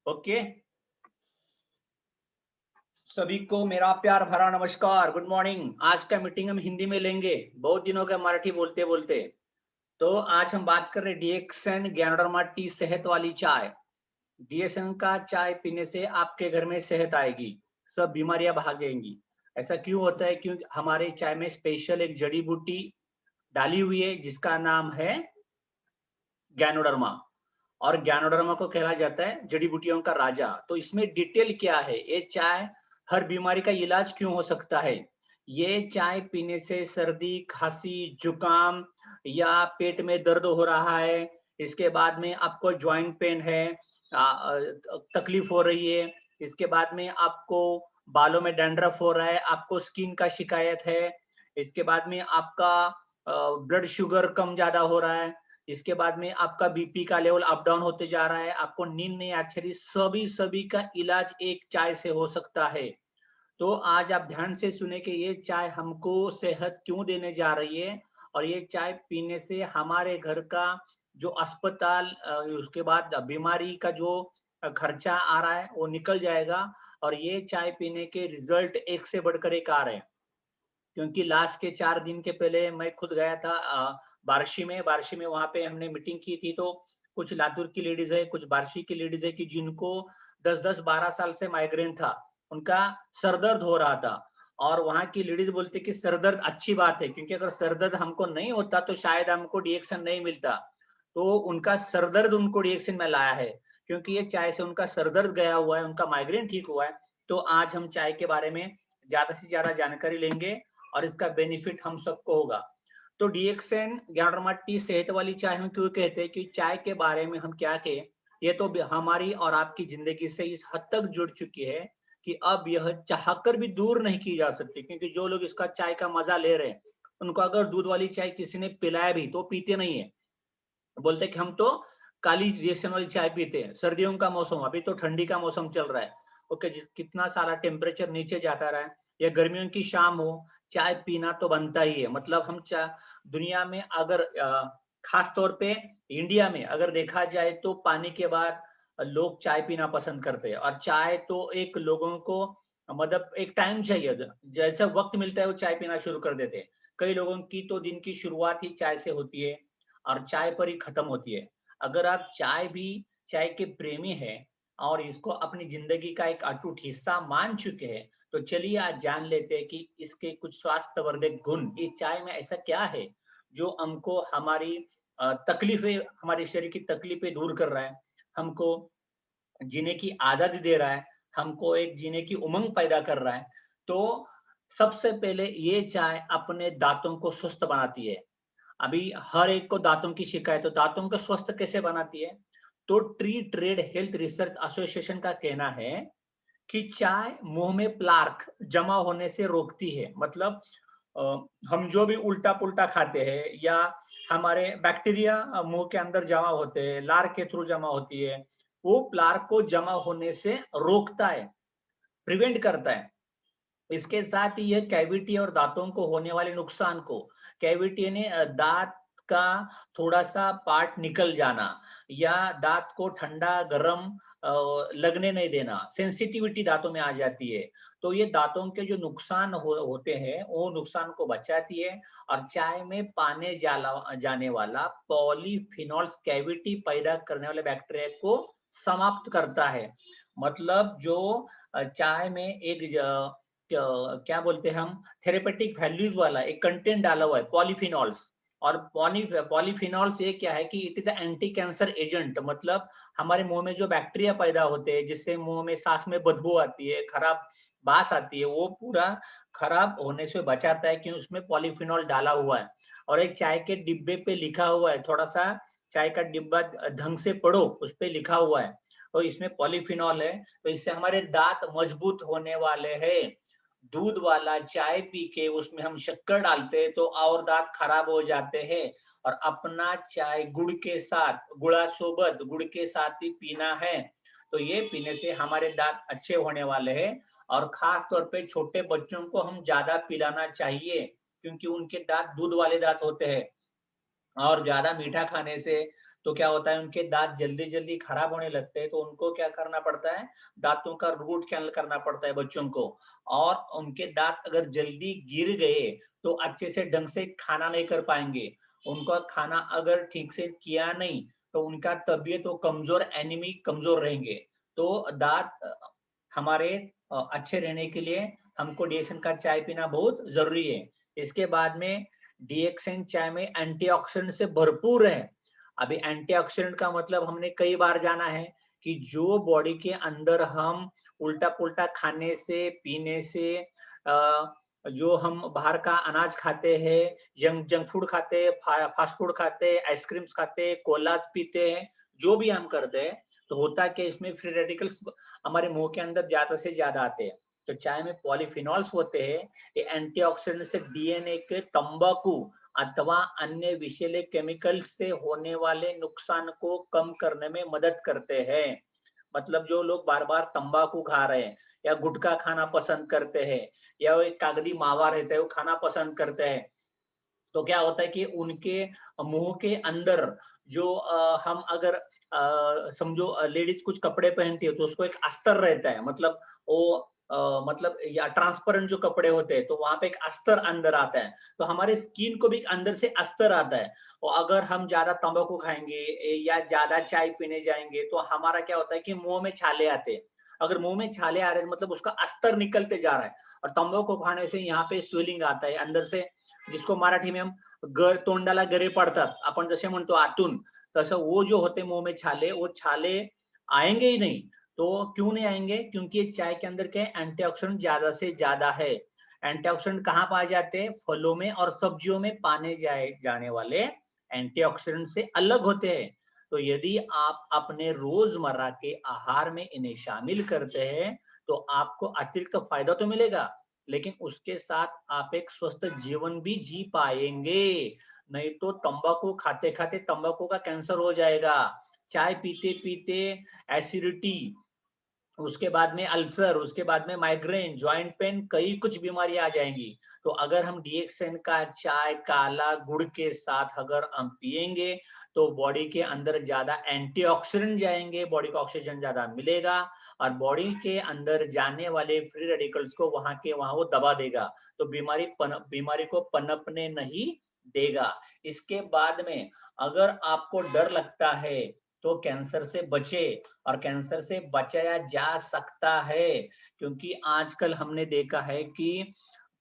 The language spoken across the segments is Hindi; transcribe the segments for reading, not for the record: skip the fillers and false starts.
ओके। सभी को मेरा प्यार भरा नमस्कार, गुड मॉर्निंग। आज का मीटिंग हम हिंदी में लेंगे, बहुत दिनों का मराठी बोलते बोलते। तो आज हम बात कर रहे डीएक्सन गैनोडर्मा टी, सेहत वाली चाय। डीएक्सन का चाय पीने से आपके घर में सेहत आएगी, सब बीमारियां भाग जाएंगी। ऐसा क्यों होता है? क्योंकि हमारे चाय में स्पेशल एक जड़ी बूटी डाली हुई है जिसका नाम है गैनोडर्मा। और गैनोडर्मा को कहा जाता है जड़ी बूटियों का राजा। तो इसमें डिटेल क्या है? ये चाय हर बीमारी का इलाज क्यों हो सकता है? ये चाय पीने से सर्दी, खांसी, जुकाम या पेट में दर्द हो रहा है, इसके बाद में आपको जॉइंट पेन है, तकलीफ हो रही है, इसके बाद में आपको बालों में डैंड्रफ हो रहा है, आपको स्किन का शिकायत है, इसके बाद में आपका ब्लड शुगर कम ज्यादा हो रहा है, इसके बाद में आपका बीपी का लेवल अप डाउन होते जा रहा है, आपको नींद नहीं अच्छी रही, सभी सभी का इलाज एक चाय से हो सकता है। तो आज आप ध्यान से सुने कि ये चाय हमको सेहत क्यों देने जा रही है, और ये चाय पीने से हमारे घर का जो अस्पताल उसके बाद बीमारी का जो खर्चा आ रहा है वो निकल जाएगा। और ये चाय पीने के रिजल्ट एक से बढ़कर एक आ रहे हैं। क्योंकि लास्ट के 4 दिन के पहले मैं खुद गया था बार्शी में वहाँ पे हमने मीटिंग की थी। तो कुछ लातूर की लेडीज़ है, कुछ बार्शी की लेडीज़ है कि जिनको 10-10, 12 साल से माइग्रेन था, उनका सर दर्द हो रहा था। और वहाँ की लेडीज़ बोलती है कि सर दर्द अच्छी बात है, क्योंकि अगर सर दर्द हमको नहीं होता तो शायद हमको रिएक्शन नहीं मिलता। तो उनका सर दर्द उनको रिएक्शन में लाया है, क्योंकि ये चाय से उनका सर दर्द गया हुआ है, उनका माइग्रेन ठीक हुआ है। तो आज हम चाय के बारे में ज़्यादा से ज़्यादा जानकारी लेंगे और इसका बेनिफिट हम सबको होगा। तो डीएक्सएन ग्यारडर्मा टी सेहत वाली चाय हम क्यों कहते हैं? कि चाय के बारे में हम क्या कहें, ये तो हमारी और आपकी जिंदगी से इस हद तक जुड़ चुकी है कि अब यह चाहकर भी दूर नहीं की जा सकती। क्योंकि जो लोग इसका चाय का मजा ले रहे हैं, उनको अगर दूध वाली चाय किसी ने पिलाया भी तो पीते नहीं है। बोलते हैं कि हम तो काली रिएक्शन वाली चाय पीते हैं। सर्दियों का मौसम, अभी तो ठंडी का मौसम चल रहा है। ओके, कितना सारा टेम्परेचर नीचे जाता रहा है, या गर्मियों की शाम हो, चाय पीना तो बनता ही है। मतलब हम दुनिया में अगर खास तौर पे इंडिया में अगर देखा जाए तो पानी के बाद लोग चाय पीना पसंद करते हैं। और चाय तो एक लोगों को मतलब एक टाइम चाहिए, जैसे वक्त मिलता है वो चाय पीना शुरू कर देते हैं। कई लोगों की तो दिन की शुरुआत ही चाय से होती है और चाय पर ही खत्म होती है। अगर आप चाय के प्रेमी हैं और इसको अपनी ज़िंदगी का एक अटूट हिस्सा मान चुके हैं, तो चलिए आज जान लेते हैं कि इसके कुछ स्वास्थ्यवर्धक गुण, इस चाय में ऐसा क्या है जो हमको हमारी तकलीफ़ें, हमारे शरीर की तकलीफ़ें दूर कर रहा है, हमको जीने की आज़ादी दे रहा है, हमको एक जीने की उमंग पैदा कर रहा है। तो सबसे पहले ये चाय अपने दाँतों को स्वस्थ बनाती है। अभी हर एक को दाँतों की शिकायत हो, दाँतों को स्वस्थ कैसे बनाती है? तो tree trade health research association का कहना है कि चाय मुँह में प्लार्क जमा होने से रोकती है। मतलब अ, हम जो भी उल्टा-पुल्टा खाते हैं या हमारे बैक्टीरिया मुँह के अंदर जमा होते हैं, लार के थ्रू जमा होती है, वो प्लार्क को जमा होने से रोकता है, प्रिवेंट करता है। इसके साथ ही यह कैविटी और दाँतों को होने वाले नुकसान को, कैविटी यानी दाँत का थोड़ा-सा पार्ट निकल जाना या दाँत को ठंडा, गरम लगने नहीं देना, सेंसिटिविटी दाँतों में आ जाती है। तो ये दाँतों के जो नुकसान होते हैं, वो नुकसान को बचाती है। और चाय में पाने जाला जाने वाला पॉलीफिनोल्स कैविटी पैदा करने वाले बैक्टीरिया को समाप्त करता है। मतलब जो चाय में एक क्या बोलते हैं हम, थेरेपेटिक वैल्यूज वाला एक कंटेंट डाला हुआ है, पॉलीफिनॉल्स। और पॉलीफिनॉल्स ये क्या है कि it is anti cancer agent. मतलब हमारे मुंह में जो बैक्टीरिया पैदा होते हैं जिससे मुंह में सांस में बदबू आती है, खराब बास आती है, वो पूरा खराब होने से बचाता है कि उसमें पॉलीफिनॉल डाला हुआ है। और एक चाय के डिब्बे पे लिखा हुआ है, थोड़ा सा चाय का डिब्बा ढंग से पढ़ो, उस पे लिखा हुआ है, तो इसमें पॉलीफिनॉल है। तो इससे हमारे दांत मजबूत होने वाले हैं। दूध वाला चाय पी के उसमें हम शक्कर डालते हैं तो और दांत खराब हो जाते हैं। और अपना चाय गुड़ के साथ, गुड़ा सोबत गुड़ के साथ ही पीना है। तो ये पीने से हमारे दांत अच्छे होने वाले हैं। और खास तौर पे छोटे बच्चों को हम ज्यादा पिलाना चाहिए, क्योंकि उनके दांत दूध वाले दांत होते हैं। और ज़्यादा मीठा खाने से तो क्या होता है, उनके दांत जल्दी जल्दी खराब होने लगते हैं, तो उनको क्या करना पड़ता है, दांतों का रूट कैनल करना पड़ता है बच्चों को। और उनके दांत अगर जल्दी गिर गए तो अच्छे से ढंग से खाना नहीं कर पाएंगे। उनका खाना अगर ठीक से किया नहीं तो उनका तबीयत वो कमजोर, एनीमिक कमजोर रहेंगे। तो दांत हमारे अच्छे रहने के लिए हमको डीएक्सएन का चाय पीना बहुत जरूरी है। इसके बाद में डीएक्सएन चाय में एंटीऑक्सीडेंट से भरपूर है। अभी एंटीऑक्सीडेंट का मतलब हमने कई बार जाना है कि जो बॉडी के अंदर हम उल्टा पुल्टा खाने से, पीने से, जो हम बाहर का अनाज खाते हैं, जंक फूड खाते हैं, फास्ट फूड खाते हैं, आइसक्रीम्स खाते हैं, कोलाज पीते हैं, जो भी हम करते हैं, तो होता क्या, इसमें फ्री रेडिकल्स हमारे मुंह के अंदर ज्यादा से ज्यादा आते हैं। तो चाय में पॉलीफिनॉल्स होते हैं, ये एंटीऑक्सीडेंट से डीएनए के, तंबाकू अथवा अन्य विषैले केमिकल से होने वाले नुकसान को कम करने में मदद करते हैं। मतलब जो लोग बार बार तंबाकू खा रहे हैं या गुटखा खाना पसंद करते हैं या वो एक कागजी मावा रहता है वो खाना पसंद करते हैं, तो क्या होता है कि उनके मुंह के अंदर जो हम अगर समझो लेडीज कुछ कपड़े पहनती है तो उसको एक अस्तर रहता है, मतलब वो मतलब या ट्रांसपेरेंट जो कपड़े होते हैं तो वहां पे एक अस्तर अंदर आता है। तो हमारे स्किन को भी अंदर से अस्तर आता है। और अगर हम ज्यादा तंबाकू खाएंगे या ज्यादा चाय पीने जाएंगे तो हमारा क्या होता है कि मुंह में छाले आते हैं। अगर मुंह में छाले आ रहे हैं मतलब उसका अस्तर निकलते जा रहा है। और तंबाकू खाने से यहाँ पे स्वेलिंग आता है अंदर से, जिसको मराठी में हम तोंडाला गरे पडतात, आपण जसे म्हणतो आतून, तसं वो जो होते मुंह में छाले, वो छाले आएंगे ही नहीं। तो क्यों नहीं आएंगे, क्योंकि ये चाय के अंदर क्या है, एंटीऑक्सीडेंट ज्यादा से ज्यादा है। एंटीऑक्सीडेंट कहाँ पाए जाते हैं, फलों में और सब्जियों में पाने जाने वाले एंटीऑक्सीडेंट से अलग होते हैं। तो यदि आप अपने रोजमर्रा के आहार में इन्हें शामिल करते हैं तो आपको अतिरिक्त फायदा तो मिलेगा, लेकिन उसके साथ आप एक स्वस्थ जीवन भी जी पाएंगे। नहीं तो तंबाकू खाते खाते तंबाकू का कैंसर हो जाएगा, चाय पीते पीते एसिडिटी, उसके बाद में अल्सर, उसके बाद में माइग्रेन, जॉइंट पेन, कई कुछ बीमारियां आ जाएंगी। तो अगर हम डीएक्सएन का चाय काला गुड़ के साथ अगर हम पिएंगे तो बॉडी के अंदर ज्यादा एंटीऑक्सीडेंट जाएंगे, बॉडी को ऑक्सीजन ज्यादा मिलेगा और बॉडी के अंदर जाने वाले फ्री रेडिकल्स को वहां के वहां वो दबा देगा। तो बीमारी को पनपने नहीं देगा। इसके बाद में अगर आपको डर लगता है तो कैंसर से बचे, और कैंसर से बचाया जा सकता है। क्योंकि आजकल हमने देखा है कि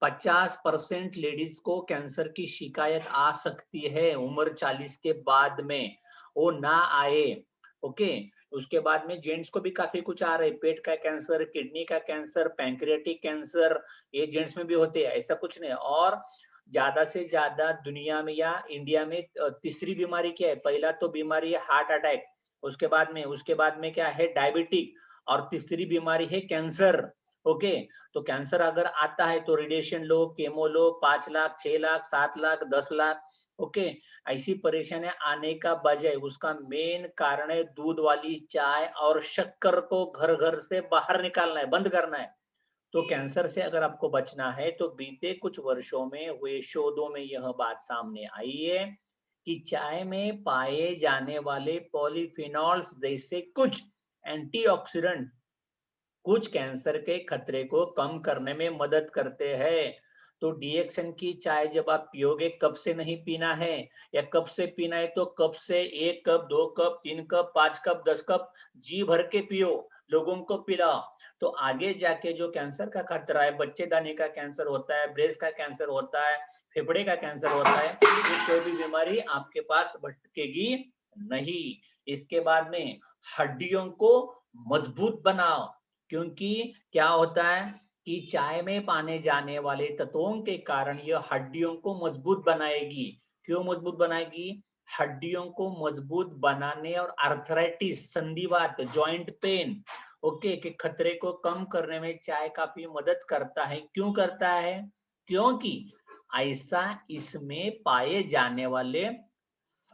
50% लेडीज को कैंसर की शिकायत आ सकती है उम्र 40 के बाद में, वो ना आए। ओके, उसके बाद में जेंट्स को भी काफी कुछ आ रहा है, पेट का कैंसर, किडनी का कैंसर, पैंक्रियाटिक कैंसर, ये जेंट्स में भी होते हैं, ऐसा कुछ नहीं। और ज्यादा से ज्यादा दुनिया में या इंडिया में तीसरी बीमारी क्या है, पहला तो बीमारी है हार्ट अटैक, उसके बाद में क्या है, डायबिटिक, और तीसरी बीमारी है कैंसर। ओके, तो कैंसर अगर आता है तो रेडिएशन लो, केमो लो, 5 लाख, 6 लाख, 7 लाख, 10 लाख। ओके, ऐसी परेशानियां आने का बजाय उसका मेन कारण है दूध वाली चाय और शक्कर को घर घर से बाहर निकालना है, बंद करना है। तो कैंसर से अगर आपको बचना है तो बीते कुछ वर्षों में हुए शोधों में यह बात सामने आई है कि चाय में पाए जाने वाले पॉलीफिनॉल्स जैसे कुछ एंटीऑक्सीडेंट कुछ कैंसर के खतरे को कम करने में मदद करते हैं। तो डीएक्सएन की चाय जब आप पियोगे, कब से नहीं पीना है, या कब से पीना है तो कब से 1 cup, 2 cup, 3 cup, 5 cup, 10 cup जी भर के पियो, लोगों को पिलाओ। तो आगे जाके जो कैंसर का खतरा है, बच्चेदानी का कैंसर होता है, ब्रेस्ट का कैंसर होता है, फेफड़े का कैंसर होता है, ये कोई भी बीमारी आपके पास भटकेगी नहीं। इसके बाद में हड्डियों को मजबूत बनाओ, क्योंकि क्या होता है कि चाय में पाने जाने वाले तत्वों के कारण यह हड्डियों को मजबूत बनाएगी। क्यों मजबूत बनाएगी, हड्डियों को मजबूत बनाने और आर्थराइटिस, संधिवात, जॉइंट पेन, ओके, के खतरे को कम करने में चाय काफी मदद करता है। क्यों करता है, क्योंकि ऐसा इसमें पाए जाने वाले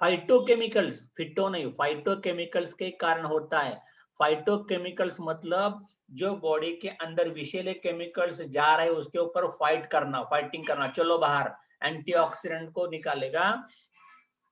फाइटोकेमिकल्स, फिटो नहीं, फाइटोकेमिकल्स के कारण होता है। फाइटोकेमिकल्स मतलब जो बॉडी के अंदर विषैले केमिकल्स जा रहे हैं उसके ऊपर फाइटिंग करना, चलो बाहर, एंटीऑक्सीडेंट को निकालेगा।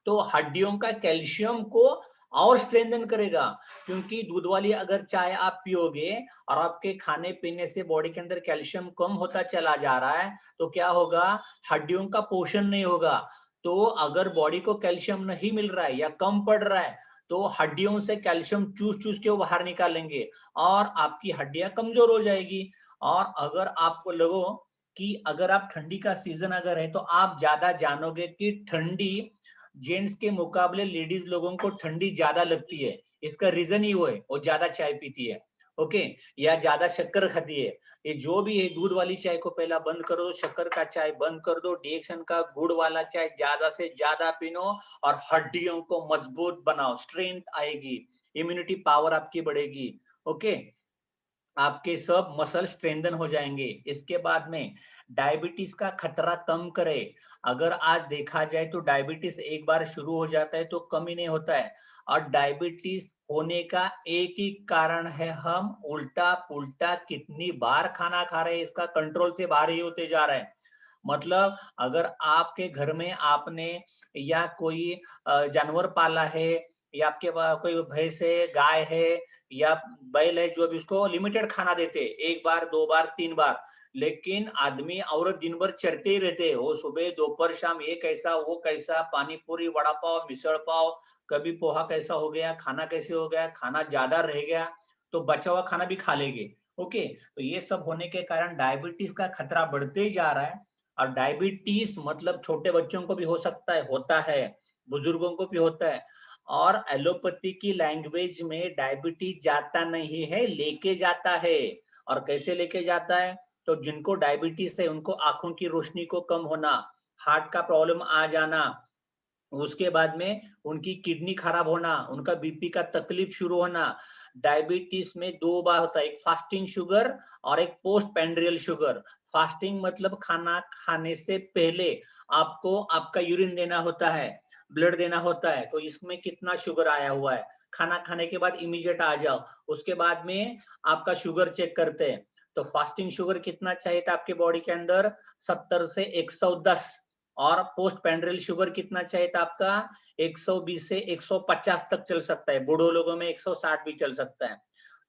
तो हड्डियों का कैल्शियम को और स्ट्रेंथन करेगा, क्योंकि दूध वाली अगर चाय आप पियोगे और आपके खाने पीने से बॉडी के अंदर कैल्शियम कम होता चला जा रहा है, तो क्या होगा, हड्डियों का पोषण नहीं होगा। तो अगर बॉडी को कैल्शियम नहीं मिल रहा है या कम पड़ रहा है, तो हड्डियों से कैल्शियम चूस चूस के वो बाहर निकालेंगे और आपकी हड्डियां कमजोर हो जाएगी। और अगर आपको लगो कि अगर आप ठंडी का सीजन अगर है, तो आप ज्यादा जानोगे कि ठंडी जेंट्स के मुकाबले लेडीज लोगों को ठंडी ज्यादा लगती है। इसका रीजन ही वो है, वो ज्यादा चाय पीती है, ओके, या ज्यादा शक्कर खाती है। ये जो भी है, दूध वाली चाय को पहला बंद करो, शक्कर का चाय बंद कर दो, डीएक्सन का गुड़ वाला चाय ज्यादा से ज्यादा पीनो और हड्डियों को मजबूत बनाओ, स्ट्रेंथ आएगी, इम्यूनिटी पावर आपकी बढ़ेगी, ओके, आपके सब मसल स्ट्रेंथन हो जाएंगे। इसके बाद में डायबिटीज का खतरा कम करे। अगर आज देखा जाए तो डायबिटीज एक बार शुरू हो जाता है तो कम ही नहीं होता है, और डायबिटीज होने का एक ही कारण है, हम उल्टा पुल्टा कितनी बार खाना खा रहे हैं, इसका कंट्रोल से बाहर ही होते जा रहे हैं। मतलब अगर आपके घर में आपने या कोई जानवर पाला है, या आपके पास कोई भैंस है, गाय है या बैल है, जो भी उसको लिमिटेड खाना देते, एक बार, दो बार, तीन बार, लेकिन आदमी औरत दिन भर चरते ही रहते हैं, वो सुबह दोपहर शाम, ये कैसा वो कैसा, पानी पूरी, वड़ा पाव, मिसळ पाव, कभी पोहा कैसा हो गया, खाना कैसे हो गया, खाना ज्यादा रह गया तो बचा हुआ खाना भी खा लेंगे, ओके। तो ये सब होने के कारण डायबिटीज का खतरा बढ़ते ही जा रहा है। और डायबिटीज मतलब छोटे बच्चों को भी हो सकता है, होता है, बुजुर्गों को भी होता है। और एलोपैथी की लैंग्वेज में डायबिटीज जाता नहीं है, लेके जाता है। और कैसे लेके जाता है, तो जिनको डायबिटीज है उनको आंखों की रोशनी को कम होना, हार्ट का प्रॉब्लम आ जाना, उसके बाद में उनकी किडनी खराब होना, उनका बीपी का तकलीफ शुरू होना। डायबिटीज में दो बार होता है, एक फास्टिंग शुगर और एक पोस्ट पैंड्रियल शुगर। फास्टिंग मतलब खाना खाने से पहले आपको आपका यूरिन देना होता है, ब्लड देना होता है, तो इसमें कितना शुगर आया हुआ है, खाना खाने के बाद इमीडिएट आ जाओ, उसके बाद में आपका शुगर चेक करते हैं। तो फास्टिंग शुगर कितना चाहिए था आपके बॉडी के अंदर, 70 से 110। और पोस्ट पैंड्रियल शुगर कितना चाहिए था आपका, 120 से 150 तक चल सकता है, बूढ़ों लोगों में 160 भी चल सकता है।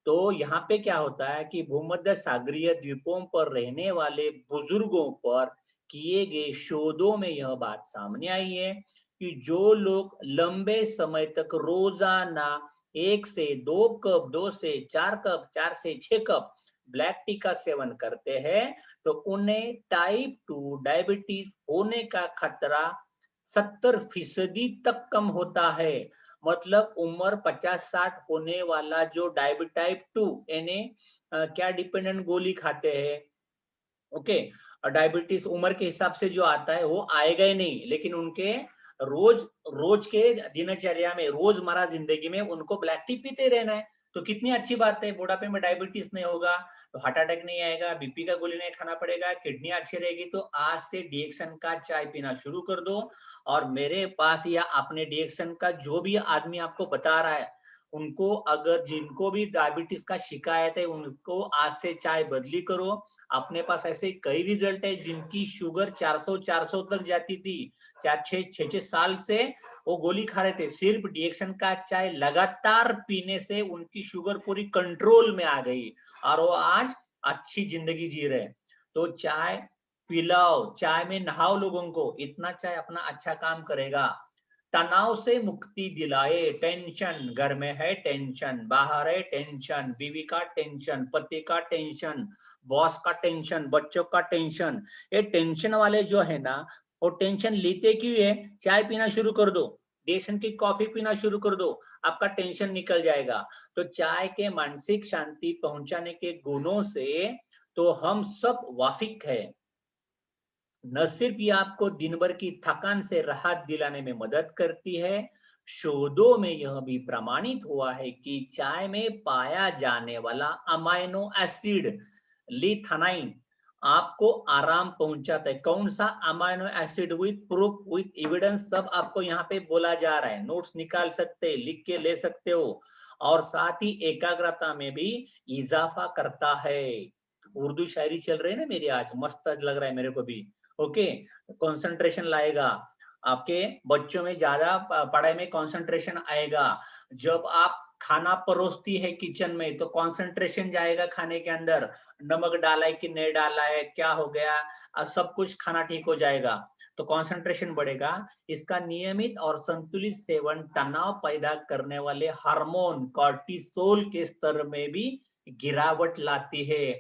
तो यहाँ पे क्या होता है कि भूमध्य सागरीय द्वीपों पर रहने वाले बुजुर्गों पर किए गए शोधों में यह बात सामने आई है कि जो लोग लंबे समय तक रोजाना 1 से 2 कप, 2 से 4 कप, 4 से 6 कप ब्लैक टी का सेवन करते हैं, तो उन्हें टाइप 2 डायबिटीज होने का खतरा 70% तक कम होता है। मतलब उम्र 50-60 होने वाला जो टाइप 2 यानी क्या डिपेंडेंट गोली खाते हैं, ओके, डायबिटीज उम्र के हिसाब से जो आता है वो आएगा ही नहीं, लेकिन उनके रोज रोज के दिनचर्या में, रोजमर्रा जिंदगी में उनको ब्लैक टी पीते रहना है। तो कितनी अच्छी बात है, बुढ़ापे में डायबिटीज नहीं होगा, तो हार्ट अटैक नहीं आएगा, बीपी का गोली नहीं खाना पड़ेगा, किडनी अच्छी रहेगी। तो आज से डीएक्सन का चाय पीना शुरू कर दो। और मेरे पास या अपने डीएक्सन का जो भी आदमी आपको बता रहा है, उनको अगर जिनको भी डायबिटीज का शिकायत है, उनको आज से चाय बदली करो। अपने पास ऐसे कई रिजल्ट है जिनकी शुगर 400 तक जाती थी, 6 साल से वो गोली खा रहे थे, सिर्फ डीएक्सन का चाय लगातार पीने से उनकी शुगर पूरी कंट्रोल में आ गई और वो आज अच्छी जिंदगी जी रहे। तो चाय पिलाओ, चाय में नहाओ लोगों को, इतना चाय अपना अच्छा काम करेगा। तनाव से मुक्ति दिलाए, टेंशन, घर में है टेंशन, बाहर है टेंशन, बीवी का टेंशन, पति का टेंशन, बॉस का टेंशन, बच्चों का टेंशन, ये टेंशन वाले जो है ना, वो टेंशन लेते क्यों है, चाय पीना शुरू कर दो, देशन की कॉफी पीना शुरू कर दो, आपका टेंशन निकल जाएगा। तो चाय के मानसिक शांति पहुंचाने के गुणों से तो हम सब वाकिफ है। न सिर्फ ये आपको दिन भर की थकान से राहत दिलाने में मदद करती है, शोधों में यह भी प्रमाणित हुआ है कि चाय में पाया जाने वाला अमाइनो एसिड लिथानाइन आपको आराम पहुंचाता है। कौन सा amino acid, with proof, with evidence, सब आपको यहाँ पे बोला जा रहा है, नोट्स निकाल सकते हैं, लिख के ले सकते हो। और साथ ही एकाग्रता में भी इजाफा करता है। उर्दू शायरी चल रही है ना मेरी आज, मस्त लग रहा है मेरे को भी, ओके, कंसंट्रेशन लाएगा, आपके बच्चों में ज्यादा पढ़ाई में कंसंट्रेशन आएगा। जब आप खाना परोसती है किचन में तो कंसंट्रेशन जाएगा खाने के अंदर, नमक डाला है कि नहीं डाला है, क्या हो गया, सब कुछ खाना ठीक हो जाएगा, तो कंसंट्रेशन बढ़ेगा। इसका नियमित और संतुलित सेवन तनाव पैदा करने वाले हार्मोन कॉर्टिसोल के स्तर में भी गिरावट लाती है।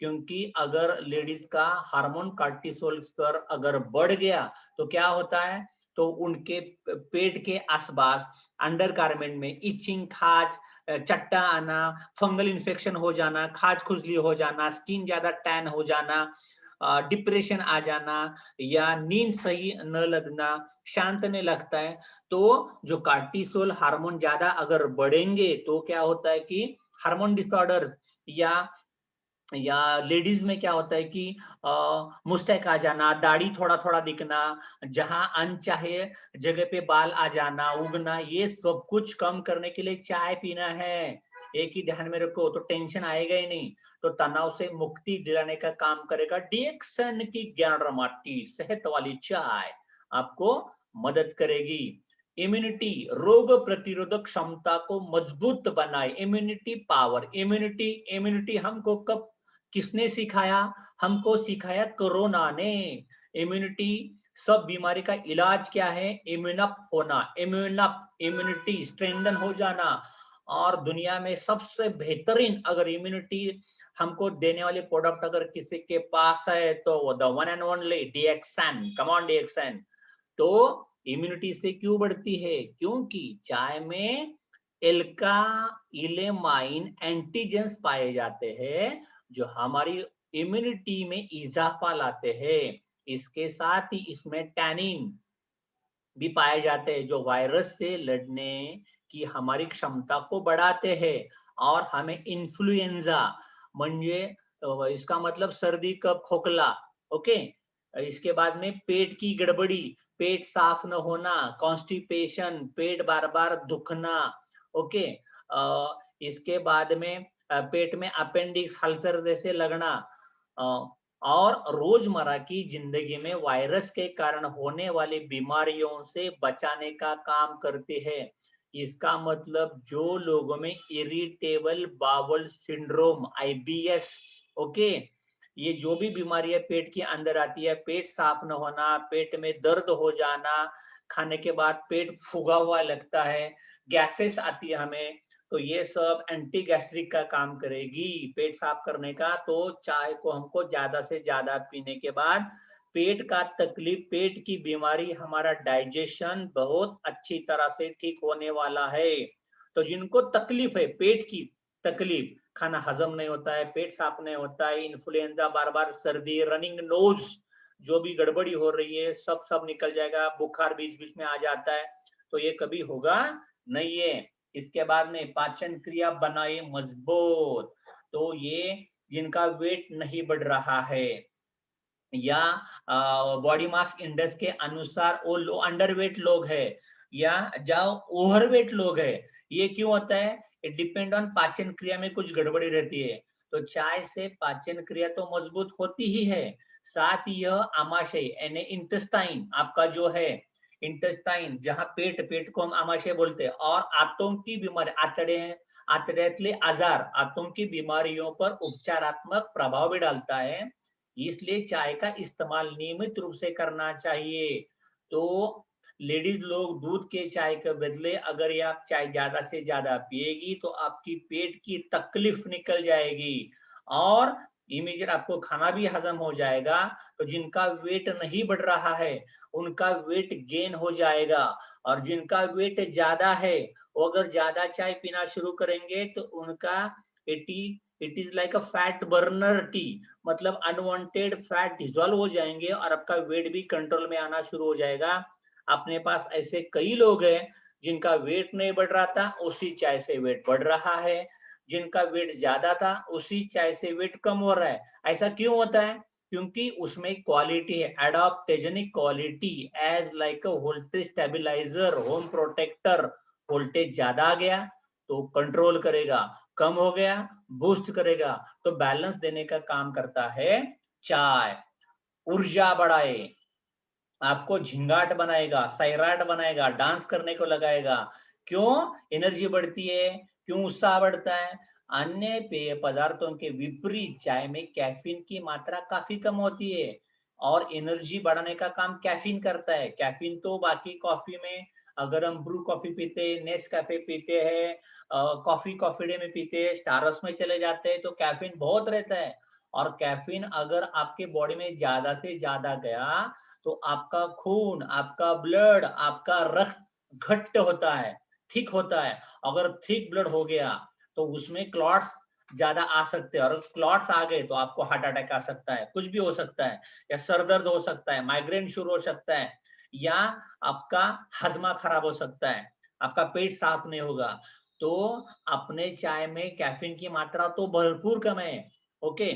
क्योंकि अगर लेडीज का हार्मोन कॉर्टिसोल स्तर अगर बढ़ गया तो क्या होता है, तो उनके पेट के आसपास अंडरगारमेंट में इचिंग, खाज, चट्टा आना, फंगल इन्फेक्शन हो जाना, खाज खुजली हो जाना, स्किन ज्यादा टैन हो जाना, डिप्रेशन आ जाना, या नींद सही न लगना, शांत नहीं लगता है। तो जो कार्टिसोल हार्मोन ज्यादा अगर बढ़ेंगे तो क्या होता है कि हार्मोन डिसऑर्डर्स, या लेडीज में क्या होता है कि मुस्टैक आ जाना, दाढ़ी थोड़ा थोड़ा दिखना, जहां अनचाहे जगह पे बाल आ जाना, उगना, ये सब कुछ कम करने के लिए चाय पीना है। एक ही ध्यान में रखो, तो टेंशन आएगा ही नहीं, तो तनाव से मुक्ति दिलाने का काम करेगा डीएक्सन की ज्ञानरमाटी सेहत वाली चाय, आपको मदद करेगी। इम्यूनिटी, रोग प्रतिरोधक क्षमता को मजबूत बनाए, इम्यूनिटी पावर, इम्यूनिटी हमको कब किसने सिखाया, हमको सिखाया कोरोना ने। इम्यूनिटी, सब बीमारी का इलाज क्या है, इम्यूनअप होना, इम्यूनिटी स्ट्रेंथन हो जाना। और दुनिया में सबसे बेहतरीन अगर इम्यूनिटी हमको देने वाली प्रोडक्ट अगर किसी के पास है तो वो द वन एंड ओनली डीएक्सन। कम ऑन डीएक्सन। तो इम्यूनिटी से क्यों बढ़ती है, क्योंकि चाय में एल्का इलेमाइन एंटीजेंस पाए जाते हैं जो हमारी इम्यूनिटी में इजाफा लाते हैं। इसके साथ ही इसमें टैनिन भी पाए जाते हैं जो वायरस से लड़ने की हमारी क्षमता को बढ़ाते हैं। और हमें इन्फ्लुएंजा म्हणजे इसका मतलब सर्दी, कफ, खोखला, ओके। इसके बाद में पेट की गड़बड़ी, पेट साफ न होना, कॉन्स्टिपेशन, पेट बार बार दुखना, ओके। इसके बाद में पेट में अपेंडिक्स, अल्सर जैसे लगना, और रोजमर्रा की जिंदगी में वायरस के कारण होने वाली बीमारियों से बचाने का काम करते हैं। इसका मतलब जो लोगों में irritable bowel syndrome, IBS, okay, ये जो भी बीमारी है पेट के अंदर आती है, पेट साफ न होना, पेट में दर्द हो जाना, खाने के बाद पेट फूगा हुआ लगता है, गैसेस आती है हमें, तो ये सब एंटी गैस्ट्रिक का काम करेगी पेट साफ करने का। तो चाय को हमको ज्यादा से ज्यादा पीने के बाद पेट का तकलीफ, पेट की बीमारी, हमारा डाइजेशन बहुत अच्छी तरह से ठीक होने वाला है। तो जिनको तकलीफ है, पेट की तकलीफ, खाना हजम नहीं होता है, पेट साफ नहीं होता है, इन्फ्लुएंजा, बार बार सर्दी, रनिंग नोज, जो भी गड़बड़ी हो रही है सब निकल जाएगा, बुखार बीच बीच में आ जाता है, तो ये कभी होगा नहीं है। इसके बाद में पाचन क्रिया बनाए मजबूत, तो ये जिनका वेट नहीं बढ़ रहा है या बॉडी मास इंडेक्स के अनुसार वो अंडरवेट लोग है या जो ओवरवेट लोग है, ये क्यों होता है, इट डिपेंड ऑन पाचन क्रिया में कुछ गड़बड़ी रहती है। तो चाय से पाचन क्रिया तो मजबूत होती ही है, साथ ही यह आमाशय यानी इंटेस्टाइन, आपका जो है इंटेस्टाइन, जहां पेट को हम आमाशय बोलते हैं, और आंतों की बीमारी, आतड्यातले आजार, आंतों की बीमारियों पर उपचारात्मक प्रभाव भी डालता है। इसलिए चाय का इस्तेमाल नियमित रूप से करना चाहिए। तो लेडीज लोग दूध के चाय के बदले अगर ये आप चाय ज्यादा से ज्यादा पिएगी तो आपकी पेट की तकलीफ निकल जाएगी और इमीडिएट आपको खाना भी हजम हो जाएगा। तो जिनका वेट नहीं बढ़ रहा है उनका वेट गेन हो जाएगा, और जिनका वेट ज्यादा है वो अगर ज्यादा चाय पीना शुरू करेंगे तो उनका it is like a fat burner T, मतलब अनवांटेड फैट डिजोल्व हो जाएंगे और आपका वेट भी कंट्रोल में आना शुरू हो जाएगा। अपने पास ऐसे कई लोग हैं जिनका वेट नहीं बढ़ रहा था, उसी चाय से वेट बढ़ रहा है, जिनका वेट ज्यादा था उसी चाय से वेट कम हो रहा है। ऐसा क्यों होता है, क्योंकि उसमें क्वालिटी है, adaptogenic quality, as like a voltage stabiliser, home protector. Voltage ज्यादा आ गया तो कंट्रोल करेगा, कम हो गया बूस्ट करेगा, तो बैलेंस देने का काम करता है चाय। ऊर्जा बढ़ाए, आपको झिंगाट बनाएगा, सैराट बनाएगा, डांस करने को लगाएगा। क्यों? एनर्जी बढ़ती है, क्यों उत्साह बढ़ता है? अन्य पेय पदार्थों के विपरीत चाय में कैफीन की मात्रा काफी कम होती है और एनर्जी बढ़ाने का काम कैफीन करता है। कैफीन तो बाकी कॉफी में, अगर हम ब्रू कॉफी पीते हैं, नेस्कैफे पीते हैं, कॉफी डे में पीते हैं, स्टारबक्स में चले जाते हैं, तो कैफीन बहुत रहता है। और कैफीन अगर आपके बॉडी में ज्यादा से ज्यादा गया तो आपका खून, आपका ब्लड, आपका रक्त घट्ट होता है, थिक होता है। अगर थिक ब्लड हो गया तो उसमें क्लॉट्स ज्यादा आ सकते हैं, और क्लॉट्स आ गए तो आपको हार्ट अटैक आ सकता है, कुछ भी हो सकता है, या सर दर्द हो सकता है, माइग्रेन शुरू हो सकता है, या आपका हजमा खराब हो सकता है, आपका पेट साफ नहीं होगा। तो अपने चाय में कैफीन की मात्रा तो भरपूर कम है। ओके,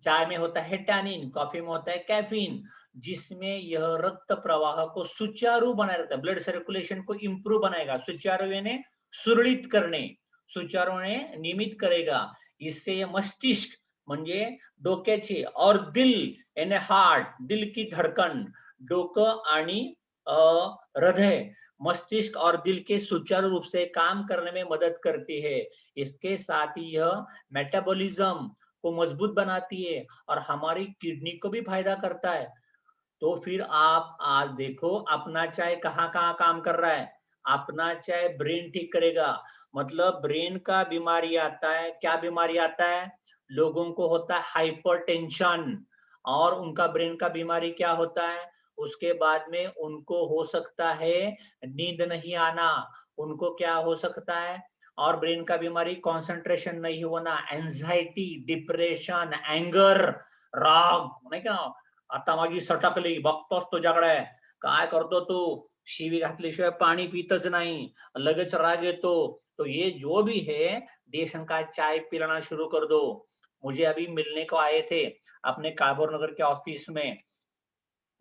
चाय में होता है टैनिन, कॉफी में होता है कैफीन, जिसमें यह रक्त प्रवाह को सुचारू बनाए रखता है, ब्लड सर्कुलेशन को इंप्रूव बनाएगा, सुचारू यानी सुरळीत करणे, सुचारू ने नियमित करेगा। इससे ये मस्तिष्क म्हणजे डोक्याचे और दिल यानी हार्ट, दिल की धड़कन, डोकं आणि हृदय, मस्तिष्क और दिल के सुचारू रूप से काम करने में मदद करती है। इसके साथ ही यह मेटाबॉलिज्म को मजबूत बनाती है और हमारी किडनी को भी फायदा करता है। तो फिर आप आज देखो अपना चाय कहाँ-कहाँ काम कर रहा है। अपना चाय ब्रेन ठीक करेगा, मतलब ब्रेन का बीमारी आता है, क्या बीमारी आता है? लोगों को होता है हाइपरटेंशन, और उनका ब्रेन का बीमारी क्या होता है? उसके बाद में उनको हो सकता है नींद नहीं आना, उनको क्या हो सकता है? और ब्रेन का बीमारी कंसंट्रेशन नहीं होना, एंजाइटी, डिप्रेशन, एंगर, राग, नाही का? आता माझी सटकली, बघतोच तुझ्याकडे, काय करतो तू? शिवी घातल्याशिवाय पाणी पितच नाही, लगेच राग येतो। तो ये जो भी है, देशन का चाय पिलाना शुरू कर दो। मुझे अभी मिलने को आए थे अपने काबूर नगर के ऑफिस में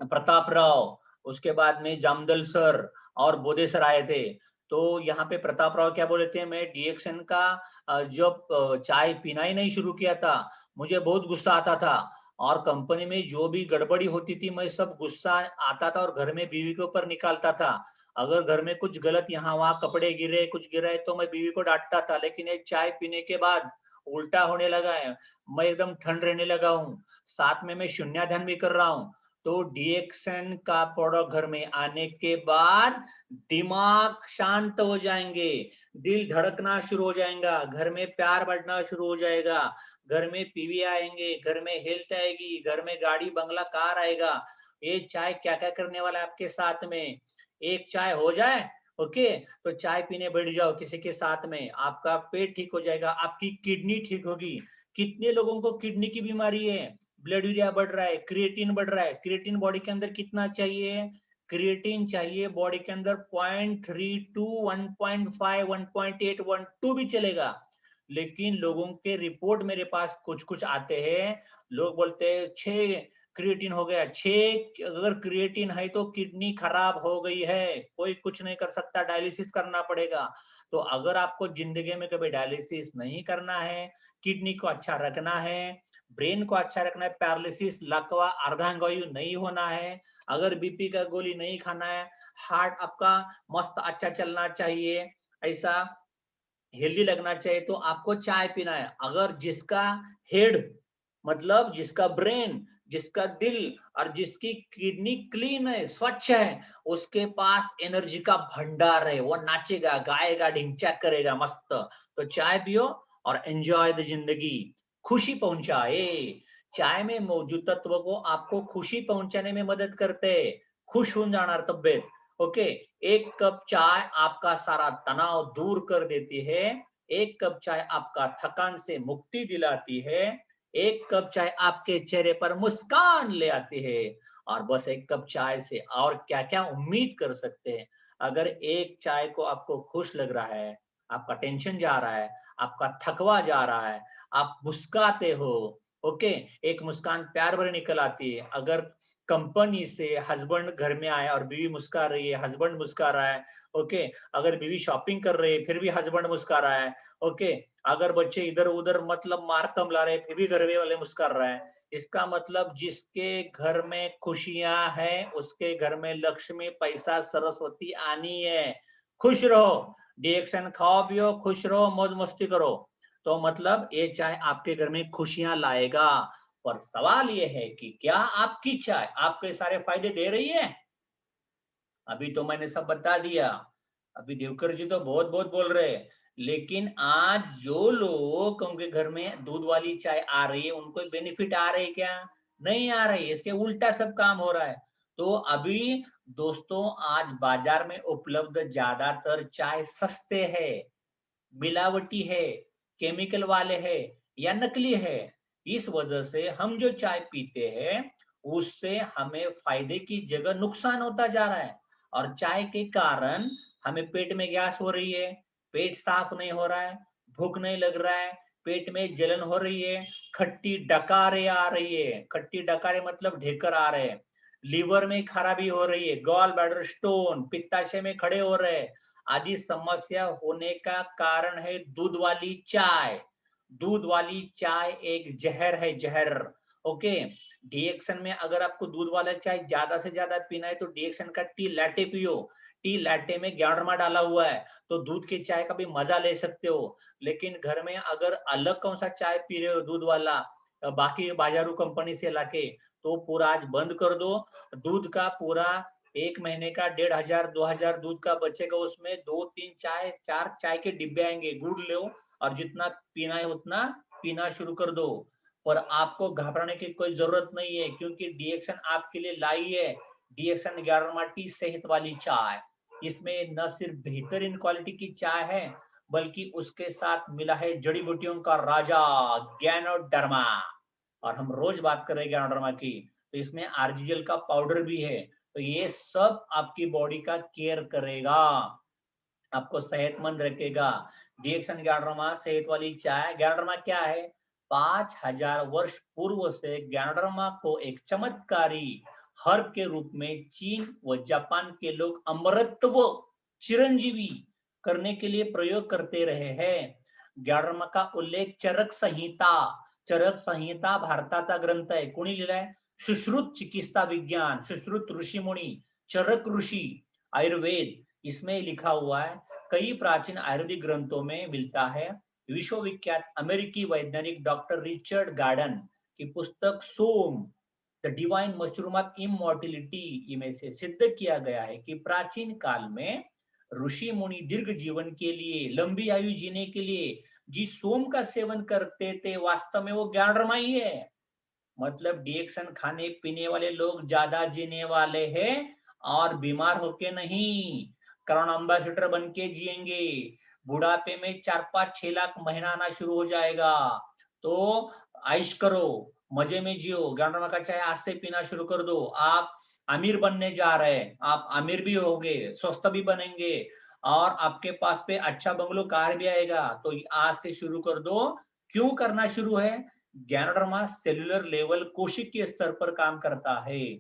प्रताप राव, उसके बाद में जामदल सर और बोधे सर आए थे। तो यहाँ पे प्रताप राव क्या बोले थे, मैं डीएक्सन का जब चाय पीना ही नहीं शुरू किया था, मुझे बहुत गुस्सा आता था, और कंपनी में जो भी गड़बड़ी होती थी, मैं सब गुस्सा आता था और घर में बीवी के ऊपर निकालता था। अगर घर में कुछ गलत यहाँ वहाँ कपड़े गिरे, कुछ गिरा है, तो मैं बीवी को डांटता था। लेकिन एक चाय पीने के बाद उल्टा होने लगा है, मैं एकदम ठंड रहने लगा हूँ, साथ में मैं शून्य ध्यान भी कर रहा हूँ। तो डीएक्सन का प्रोडक्ट घर में आने के बाद दिमाग शांत हो जाएंगे, दिल धड़कना शुरू हो जाएगा, घर में प्यार बढ़ना शुरू हो जाएगा, घर में पीवी आएंगे, घर में हेल्थ आएगी, घर में गाड़ी बंगला कार आएगा। ये चाय क्या क्या करने वाला है आपके साथ में? एक चाय हो जाए, ओके, तो चाय पीने बैठ जाओ किसी के साथ में, आपका पेट ठीक हो जाएगा, आपकी किडनी ठीक होगी। कितने लोगों को किडनी की बीमारी है? ब्लड यूरिया बढ़ रहा है, क्रिएटिन बढ़ रहा है। क्रिएटिन बॉडी के अंदर कितना चाहिए? क्रिएटिन चाहिए बॉडी के अंदर 0.32, 1.5, 1.8, 1.2 भी चलेगा। लेकिन लोगों के रिपोर्ट मेरे पास कुछ कुछ आते हैं, लोग बोलते हैं 6 क्रिएटिन हो गया। 6 अगर क्रिएटिन है तो किडनी खराब हो गई है, कोई कुछ नहीं कर सकता, डायलिसिस करना पड़ेगा। तो अगर आपको जिंदगी में कभी डायलिसिस नहीं करना है, किडनी को अच्छा रखना है, ब्रेन को अच्छा रखना है, पैरालिसिस, लकवा, अर्धांगवायु नहीं होना है, अगर बीपी का गोली नहीं खाना है, हार्ट आपका मस्त अच्छा चलना चाहिए, ऐसा हेल्दी लगना चाहिए, तो आपको चाय पीना है। अगर जिसका हेड, मतलब जिसका ब्रेन, जिसका दिल और जिसकी किडनी क्लीन है, स्वच्छ है, उसके पास एनर्जी का भंडार है, वो नाचेगा, गाएगा, ढिंचैक करेगा मस्त। तो चाय पियो और एंजॉय द जिंदगी, खुशी पहुंचाए। चाय में मौजूद तत्व को आपको खुशी पहुंचाने में मदद करते हैं, खुश होऊन जाणार तब्येत। ओके, एक कप चाय आपका सारा तनाव दूर कर देती है, एक कप चाय आपका थकान से मुक्ति दिलाती है, एक कप चाय आपके चेहरे पर मुस्कान ले आती है। और बस एक कप चाय से और क्या क्या उम्मीद कर सकते हैं। अगर एक चाय को आपको खुश लग रहा है, आपका टेंशन जा रहा है, आपका थकवा जा रहा है, आप मुस्काते हो, ओके, एक मुस्कान प्यार भरी निकल आती है। अगर कंपनी से हस्बैंड घर में आया और बीवी मुस्कुरा रही है, हस्बैंड मुस्कुरा रहा है, ओके, अगर बीवी शॉपिंग कर रही है फिर भी हस्बैंड मुस्कुरा रहा है, ओके, अगर बच्चे इधर उधर मतलब मारतम ला रहे फिर भी घर वाले मुस्कुरा रहे हैं, इसका मतलब जिसके घर में खुशियां हैं उसके घर में लक्ष्मी, पैसा, सरस्वती आनी है। खुश रहो, डिएक्शन खाओ पियो, खुश रहो, मौज मस्ती करो। तो मतलब ये चाय आपके घर में खुशियां लाएगा। पर सवाल ये है कि क्या आपकी चाय आपके सारे फायदे दे रही है? अभी तो मैंने सब बता दिया। अभी देवकर जी तो बहुत बहुत बोल रहे हैं, लेकिन आज जो लोग उनके घर में दूध वाली चाय आ रही है उनको बेनिफिट आ रहे क्या? नहीं आ रही, इसके उल्टा सब काम हो रहा है। तो अभी दोस्तों आज बाजार में उपलब्ध ज्यादातर चाय सस्ते है, मिलावटी है, केमिकल वाले है या नकली है। इस वजह से हम जो चाय पीते हैं उससे हमें फायदे की जगह नुकसान होता जा रहा है। और चाय के कारण हमें पेट में गैस हो रही है, पेट साफ नहीं हो रहा है, भूख नहीं लग रहा है, पेट में जलन हो रही है, खट्टी डकारे आ रही है, खट्टी डकारे मतलब ढेकर आ रहे हैं, लीवर में खराबी हो रही है, गॉल ब्लैडर स्टोन, पित्ताशय में खड़े हो रहे हैं, आदि समस्या होने का कारण है दूध वाली चाय। दूध वाली चाय एक जहर है, जहर। ओके, डिएक्शन में अगर आपको दूध वाला चाय ज्यादा से ज्यादा पीना है तो डिएक्शन का टी लैटे पियो। टी लैटे में ग्याडरमा डाला हुआ है तो दूध की चाय का भी मजा ले सकते हो। लेकिन घर में अगर अलग कौन सा चाय पी रहे हो दूध वाला, बाकी बाजारू कंपनी से लाके, तो पूरा आज बंद कर दो। दूध का पूरा 1 महीने का 1500 2000 दूध का बचेगा, उसमें 2 3 चाय 4 चाय के डिब्बे आएंगे, गुड़ लो और जितना पीना है उतना पीना शुरू कर दो। और आपको घबराने की कोई जरूरत नहीं है क्योंकि डिएक्शन आपके लिए लाई है डिएक्शन 11 टी सेहत वाली चाय। इसमें न सिर्फ बेहतरीन क्वालिटी की चाय है बल्कि उसके साथ मिला है जड़ी बूटियों का राजा गैनोडर्मा। और हम रोज बात कर रहे हैं गैनोडर्मा की, तो इसमें आरजीएल का पाउडर भी है। तो ये सब आपकी बॉडी का केयर करेगा, आपको सेहतमंद रखेगा। डिएक्शन गैनोडर्मा सेहत वाली चाय। गैनोडर्मा क्या है? 5000 वर्ष पूर्व से गैनोडर्मा को एक चमत्कारी हर्ब के रूप में चीन व जापान के लोग अमरत्व चिरंजीवी करने के लिए प्रयोग करते रहे हैं। गैनोडर्मा का उल्लेख चरक संहिता भारताचा ग्रंथ आहे, कोणी लिहिलाय? सुश्रुत चिकित्सा विज्ञान, सुश्रुत ऋषि मुनी, चरक ऋषि, आयुर्वेद, इसमें लिखा हुआ है। कई प्राचीन आयुर्वेदिक ग्रंथों में मिलता है। विश्वविख्यात अमेरिकी वैज्ञानिक डॉक्टर रिचर्ड गार्डन की पुस्तक सोम द डिवाइन मशरूम ऑफ इमॉर्टिलिटी में से सिद्ध किया गया है कि प्राचीन काल में ऋषि मुनि दीर्घ जीवन के लिए, लंबी आयु जीने के लिए जिस सोम का सेवन करते थे वास्तव में वो ज्ञानरमा ही है। मतलब डिएक्शन खाने पीने वाले लोग ज्यादा जीने वाले हैं और बीमार होके नहीं, कोरोना एम्बेसडर बन के जिएंगे। बुढ़ापे में 4 5 6 लाख महीना आना शुरू हो जाएगा। तो आइश करो, मजे में जियो, गैंडरमा का चाय आज से पीना शुरू कर दो। आप अमीर बनने जा रहे हैं, आप अमीर भी होगे, स्वस्थ भी बनेंगे और आपके पास पे अच्छा बंगलो कार भी आएगा। तो आज से शुरू कर दो। क्यों करना शुरू है? गैनोडर्मा सेलुलर लेवल कोशिकीय स्तर पर काम करता है।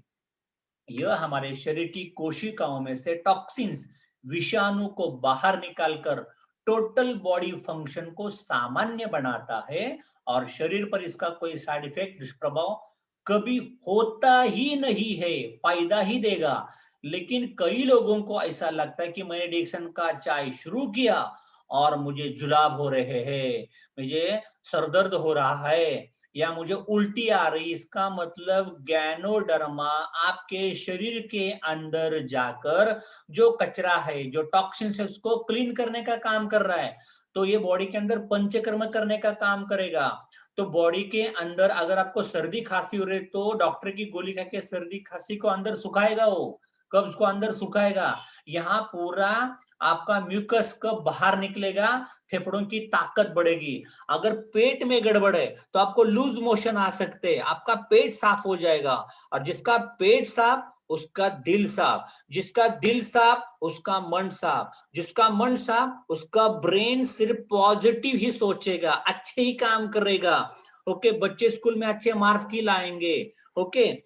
यह हमारे शरीर की कोशिकाओं में से टॉक्सिन्स, विषाणु को बाहर निकालकर टोटल बॉडी फंक्शन को सामान्य बनाता है और शरीर पर इसका कोई साइड इफेक्ट, दुष्प्रभाव कभी होता ही नहीं है, फायदा ही देगा। लेकिन कई लोगों को ऐसा लगता है कि मैंने डिएक्शन का चाय शुरू किया और मुझे जुलाब हो रहे हैं, मुझे सरदर्द हो रहा है या मुझे उल्टी आ रही। इसका मतलब गैनोडर्मा आपके शरीर के अंदर जाकर जो कचरा है, जो टॉक्सिन्स है, उसको क्लीन करने का काम कर रहा है। तो ये बॉडी के अंदर पंचकर्म करने का काम करेगा। तो बॉडी के अंदर अगर आपको सर्दी खांसी हो रही है तो डॉक्टर की गोली खा के सर्दी खांसी को अंदर सुखाएगा, वो कब्ज को अंदर सुखाएगा। यहाँ पूरा आपका म्यूकस कब बाहर निकलेगा, फेफड़ों की ताकत बढ़ेगी। अगर पेट में गड़बड़ है तो आपको लूज मोशन आ सकते हैं, आपका पेट साफ हो जाएगा। और जिसका पेट साफ उसका दिल साफ, जिसका दिल साफ उसका मन साफ, जिसका मन साफ उसका ब्रेन सिर्फ पॉजिटिव ही सोचेगा, अच्छे ही काम करेगा। ओके, बच्चे स्कूल में अच्छे मार्क्स की लाएंगे। ओके,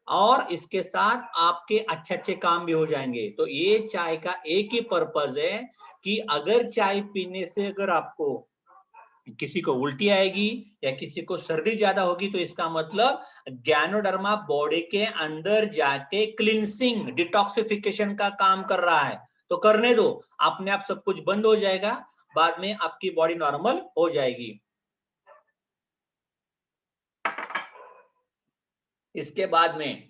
और इसके साथ आपके अच्छे अच्छे काम भी हो जाएंगे। तो ये चाय का एक ही पर्पज है कि अगर चाय पीने से अगर आपको किसी को उल्टी आएगी या किसी को सर्दी ज्यादा होगी, तो इसका मतलब गैनोडर्मा बॉडी के अंदर जाके क्लींसिंग डिटॉक्सिफिकेशन का काम कर रहा है। तो करने दो, अपने आप सब कुछ बंद हो जाएगा, बाद में आपकी बॉडी नॉर्मल हो जाएगी। इसके बाद में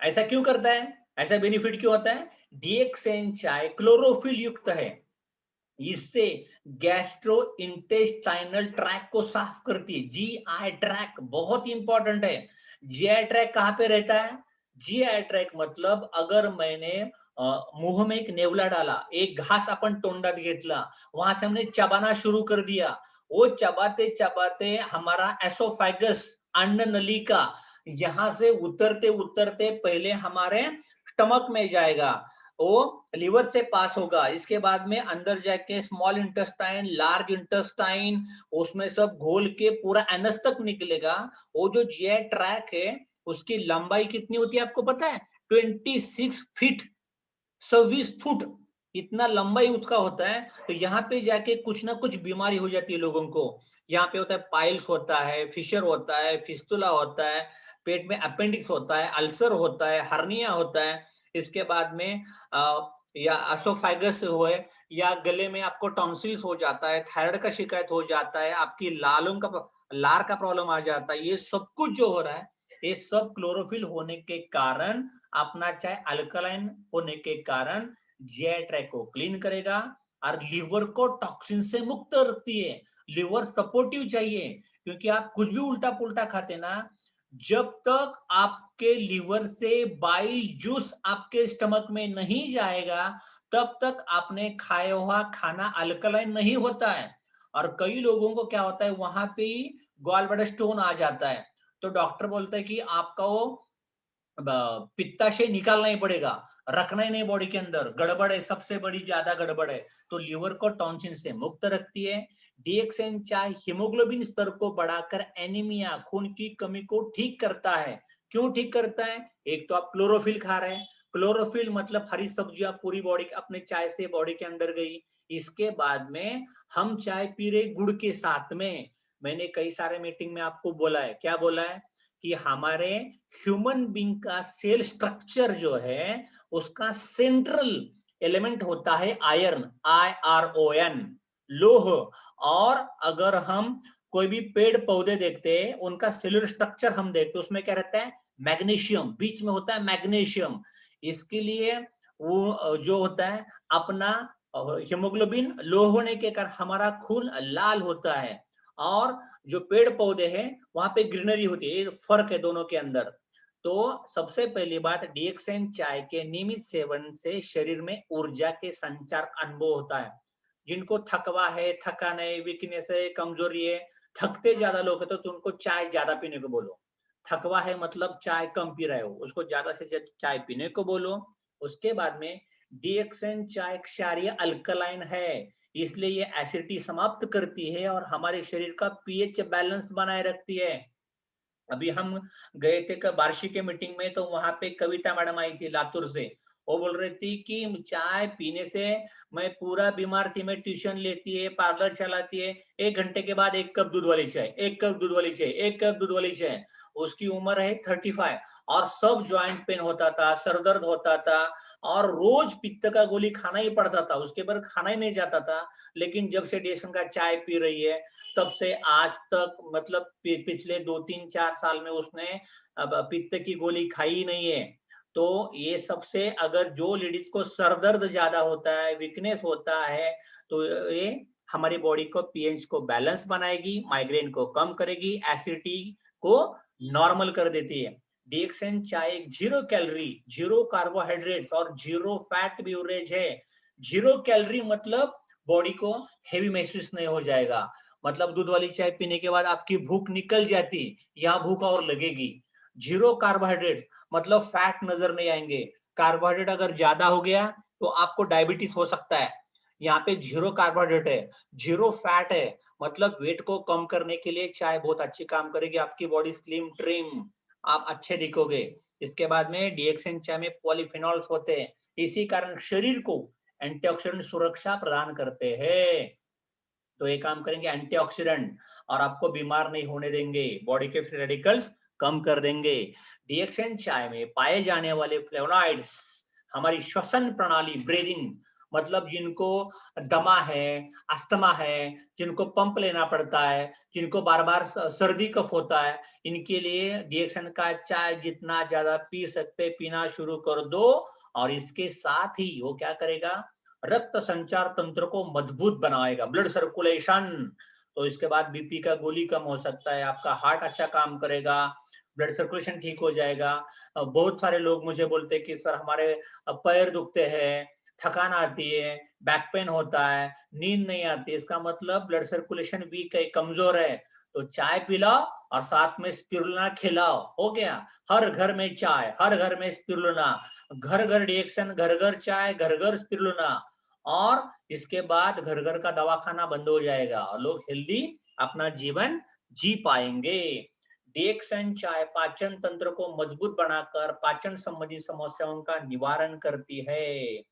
ऐसा क्यों करता है, ऐसा बेनिफिट क्यों होता है? डीएक्सएन चाय क्लोरोफिल युक्त है, इससे गैस्ट्रो इंटेस्टाइनल ट्रैक को साफ करती है। जीआई ट्रैक बहुत इंपॉर्टेंट है। जीआई ट्रैक कहाँ पे रहता है? जीआई ट्रैक मतलब अगर मैंने मुंह में एक नेवला डाला, एक घास अपन तोंडात घेतला, वहां से हमने चबाना शुरू कर दिया, वो चबाते चबाते हमारा एसोफेगस, अन्न नलिका, यहाँ से उतरते उतरते पहले हमारे स्टमक में जाएगा, वो लिवर से पास होगा, इसके बाद में अंदर जाके स्मॉल इंटेस्टाइन, लार्ज इंटेस्टाइन, उसमें सब घोल के पूरा एनस तक निकलेगा। वो जो जीआई ट्रैक है उसकी लंबाई कितनी होती है आपको पता है? 26 फीट, 26 फुट, इतना लंबाई उसका होता है। तो यहाँ पे जाके कुछ ना कुछ बीमारी हो जाती है लोगों को। यहाँ पे होता है पाइल्स होता है, फिशर होता है, फिस्तुला होता है, पेट में अपेंडिक्स होता है, अल्सर होता है, हर्निया होता है। इसके बाद में या एसोफेगस हो, या गले में आपको टॉन्सिल्स हो जाता है, थायराइड का शिकायत हो जाता है, आपकी लार का प्रॉब्लम आ जाता है। ये सब कुछ जो हो रहा है, ये सब क्लोरोफिल होने के कारण, अपना चाहे अल्कलाइन होने के कारण जीआई ट्रैक को क्लीन करेगा और लिवर को टॉक्सिन से मुक्त रखती है। लिवर सपोर्टिव चाहिए, क्योंकि आप कुछ भी उल्टा पुल्टा खाते ना, जब तक आपके लिवर से बाइल जूस आपके स्टमक में नहीं जाएगा, तब तक आपने खाया हुआ खाना अल्कलाइन नहीं होता है। और कई लोगों को क्या होता है, वहां पे ही गॉल ब्लैडर स्टोन आ जाता है, तो डॉक्टर बोलता है कि आपका वो पित्ताशय निकालना ही पड़ेगा, रखना ही नहीं बॉडी के अंदर, गड़बड़ है, सबसे बड़ी ज्यादा गड़बड़ है। तो लिवर को टॉन्सिल से मुक्त रखती है। डीएक्सएन चाय हीमोग्लोबिन स्तर को बढ़ाकर एनीमिया, खून की कमी को ठीक करता है। क्यों ठीक करता है? एक तो आप क्लोरोफिल खा रहे हैं, क्लोरोफिल मतलब हरी सब्जियां पूरी बॉडी अपने चाय से बॉडी के अंदर गई। इसके बाद में हम चाय पी रहे गुड़ के साथ में। मैंने कई सारे मीटिंग में आपको बोला है, क्या बोला है कि हमारे ह्यूमन बीइंग का सेल स्ट्रक्चर जो है, उसका सेंट्रल एलिमेंट होता है आयरन, IRON, लोह। और अगर हम कोई भी पेड़ पौधे देखते हैं, उनका सेलुलर स्ट्रक्चर हम देखते हैं, उसमें क्या रहता है? मैग्नीशियम, बीच में होता है मैग्नीशियम। इसके लिए वो जो होता है अपना हीमोग्लोबिन लो होने के कारण हमारा खून लाल होता है, और जो पेड़ पौधे हैं वहां पे ग्रीनरी होती है। फर्क है दोनों के अंदर। तो सबसे पहली बात, डीएक्सएन चाय के नियमित सेवन से शरीर में ऊर्जा के संचार का अनुभव होता है। जिनको थकवा है, थकान है, वीकनेस है, कमजोरी है, थकते ज्यादा लोग है, तो उनको चाय ज्यादा पीने को बोलो। थकवा है मतलब चाय कम पी रहे हो, उसको ज्यादा से ज्यादा चाय पीने को बोलो। उसके बाद में डीएक्सएन चाय क्षारीय अल्कलाइन है, इसलिए ये एसिडिटी समाप्त करती है और हमारे शरीर का पीएच बैलेंस बनाए रखती है। अभी हम गए थे वार्षिक के मीटिंग में, तो वहां पे कविता मैडम आई थी लातूर से। वो बोल रही थी कि चाय पीने से मैं पूरा बीमार थी, मैं ट्यूशन लेती है, पार्लर चलाती है, 1 घंटे के बाद 1 कप दूध वाली चाय, 1 कप दूध वाली चाय, 1 कप दूध वाली चाय। उसकी उम्र है 35, और सब ज्वाइंट पेन होता था, सर दर्द होता था, और रोज पित्त का गोली खाना ही पड़ता था, उसके बाद खाना ही नहीं जाता था। लेकिन जब से डीएक्सएन का चाय पी रही है, तब से आज तक, मतलब पिछले 2-3-4 साल में उसने अब पित्त की गोली खाई ही नहीं है। तो ये सबसे, अगर जो लेडीज को सर दर्द ज्यादा होता है, वीकनेस होता है, तो ये हमारी बॉडी को पीएच को बैलेंस बनाएगी, माइग्रेन को कम करेगी, एसिडिटी को नॉर्मल कर देती है। डीएक्सएन चाय एक 0 कैलोरी, 0 कार्बोहाइड्रेट्स और 0 फैट बेवरेज है। 0 कैलोरी मतलब बॉडी को हेवी महसूस नहीं हो जाएगा, मतलब दूध वाली चाय पीने के बाद आपकी भूख निकल जाती, यहाँ भूख और लगेगी। 0 कार्बोहाइड्रेट्स मतलब फैट नजर नहीं आएंगे। कार्बोहाइड्रेट अगर ज्यादा हो गया तो आपको डायबिटीज हो सकता है। यहाँ पे 0 कार्बोहाइड्रेट है, 0 फैट है, मतलब वेट को कम करने के लिए चाय बहुत अच्छी काम करेगी, आपकी बॉडी स्लिम ट्रिम, आप अच्छे दिखोगे। इसके बाद में डीएक्सएन चाय में पॉलीफिनॉल्स होते हैं, इसी कारण शरीर को एंटीऑक्सीडेंट सुरक्षा प्रदान करते हैं। तो ये काम करेंगे एंटीऑक्सीडेंट और आपको बीमार नहीं होने देंगे, बॉडी के फ्री रेडिकल्स कम कर देंगे। डीएक्सएन चाय में पाए जाने वाले फ्लेवोनॉइड्स हमारी श्वसन प्रणाली, ब्रीदिंग, मतलब जिनको दमा है, अस्थमा है, जिनको पंप लेना पड़ता है, जिनको बार बार सर्दी कफ होता है, इनके लिए डीएक्सएन का चाय जितना ज्यादा पी सकते पीना शुरू कर दो। और इसके साथ ही वो क्या करेगा, रक्त संचार तंत्र को मजबूत बनाएगा, ब्लड सर्कुलेशन। तो इसके बाद बीपी का गोली कम हो सकता है, आपका हार्ट अच्छा काम करेगा, ब्लड सर्कुलेशन ठीक हो जाएगा। बहुत सारे लोग मुझे बोलते हैं कि सर हमारे पैर दुखते हैं, थकान आती है, बैक पेन होता है, नींद नहीं आती, इसका मतलब ब्लड सर्कुलेशन वीक है, कमजोर है। तो चाय पिलाओ और साथ में स्पिरुलिना खिलाओ, हो गया। हर घर में चाय, हर घर में स्पिरुलिना, घर घर डीएक्सएन, घर घर चाय, घर घर स्पिरुलिना। और इसके बाद घर घर का दवाखाना बंद हो जाएगा और लोग हेल्दी अपना जीवन जी पाएंगे। डीएक्सएन चाय पाचन तंत्र को मजबूत बनाकर पाचन संबंधी समस्याओं का निवारण करती है।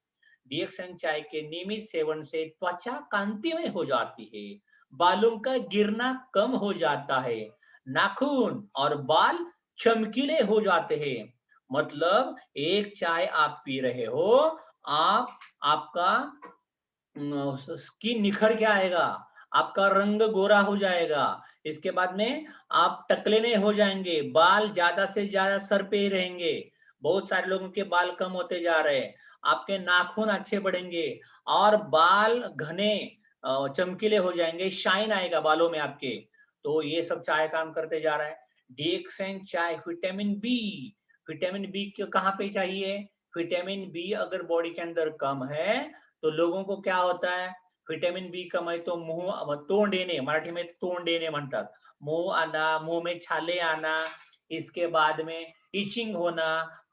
डीएक्सएन चाय के नियमित सेवन से त्वचा कांतिमय हो जाती है, बालों का गिरना कम हो जाता है, नाखून और बाल चमकीले हो जाते हैं। मतलब एक चाय आप पी रहे हो, आपका स्किन निखर के आएगा, आपका रंग गोरा हो जाएगा, इसके बाद में आप टकले नहीं हो जाएंगे, बाल ज्यादा से ज्यादा सर पे ही रहेंगे। बहुत सारे लोगों के बाल कम होते जा रहे हैं, आपके नाखून अच्छे बढ़ेंगे और बाल घने चमकीले हो जाएंगे, शाइन आएगा बालों में आपके। तो ये सब चाय काम करते जा रहा है। डीएक्सएन चाय विटामिन बी कहाँ पे चाहिए? विटामिन बी अगर बॉडी के अंदर कम है तो लोगों को क्या होता है, विटामिन बी कम आहे तो तोंड येणे, मराठी में तोंड येणे म्हणतात, मुंह आना, मुंह में छाले आना, इसके बाद में इचिंग होना,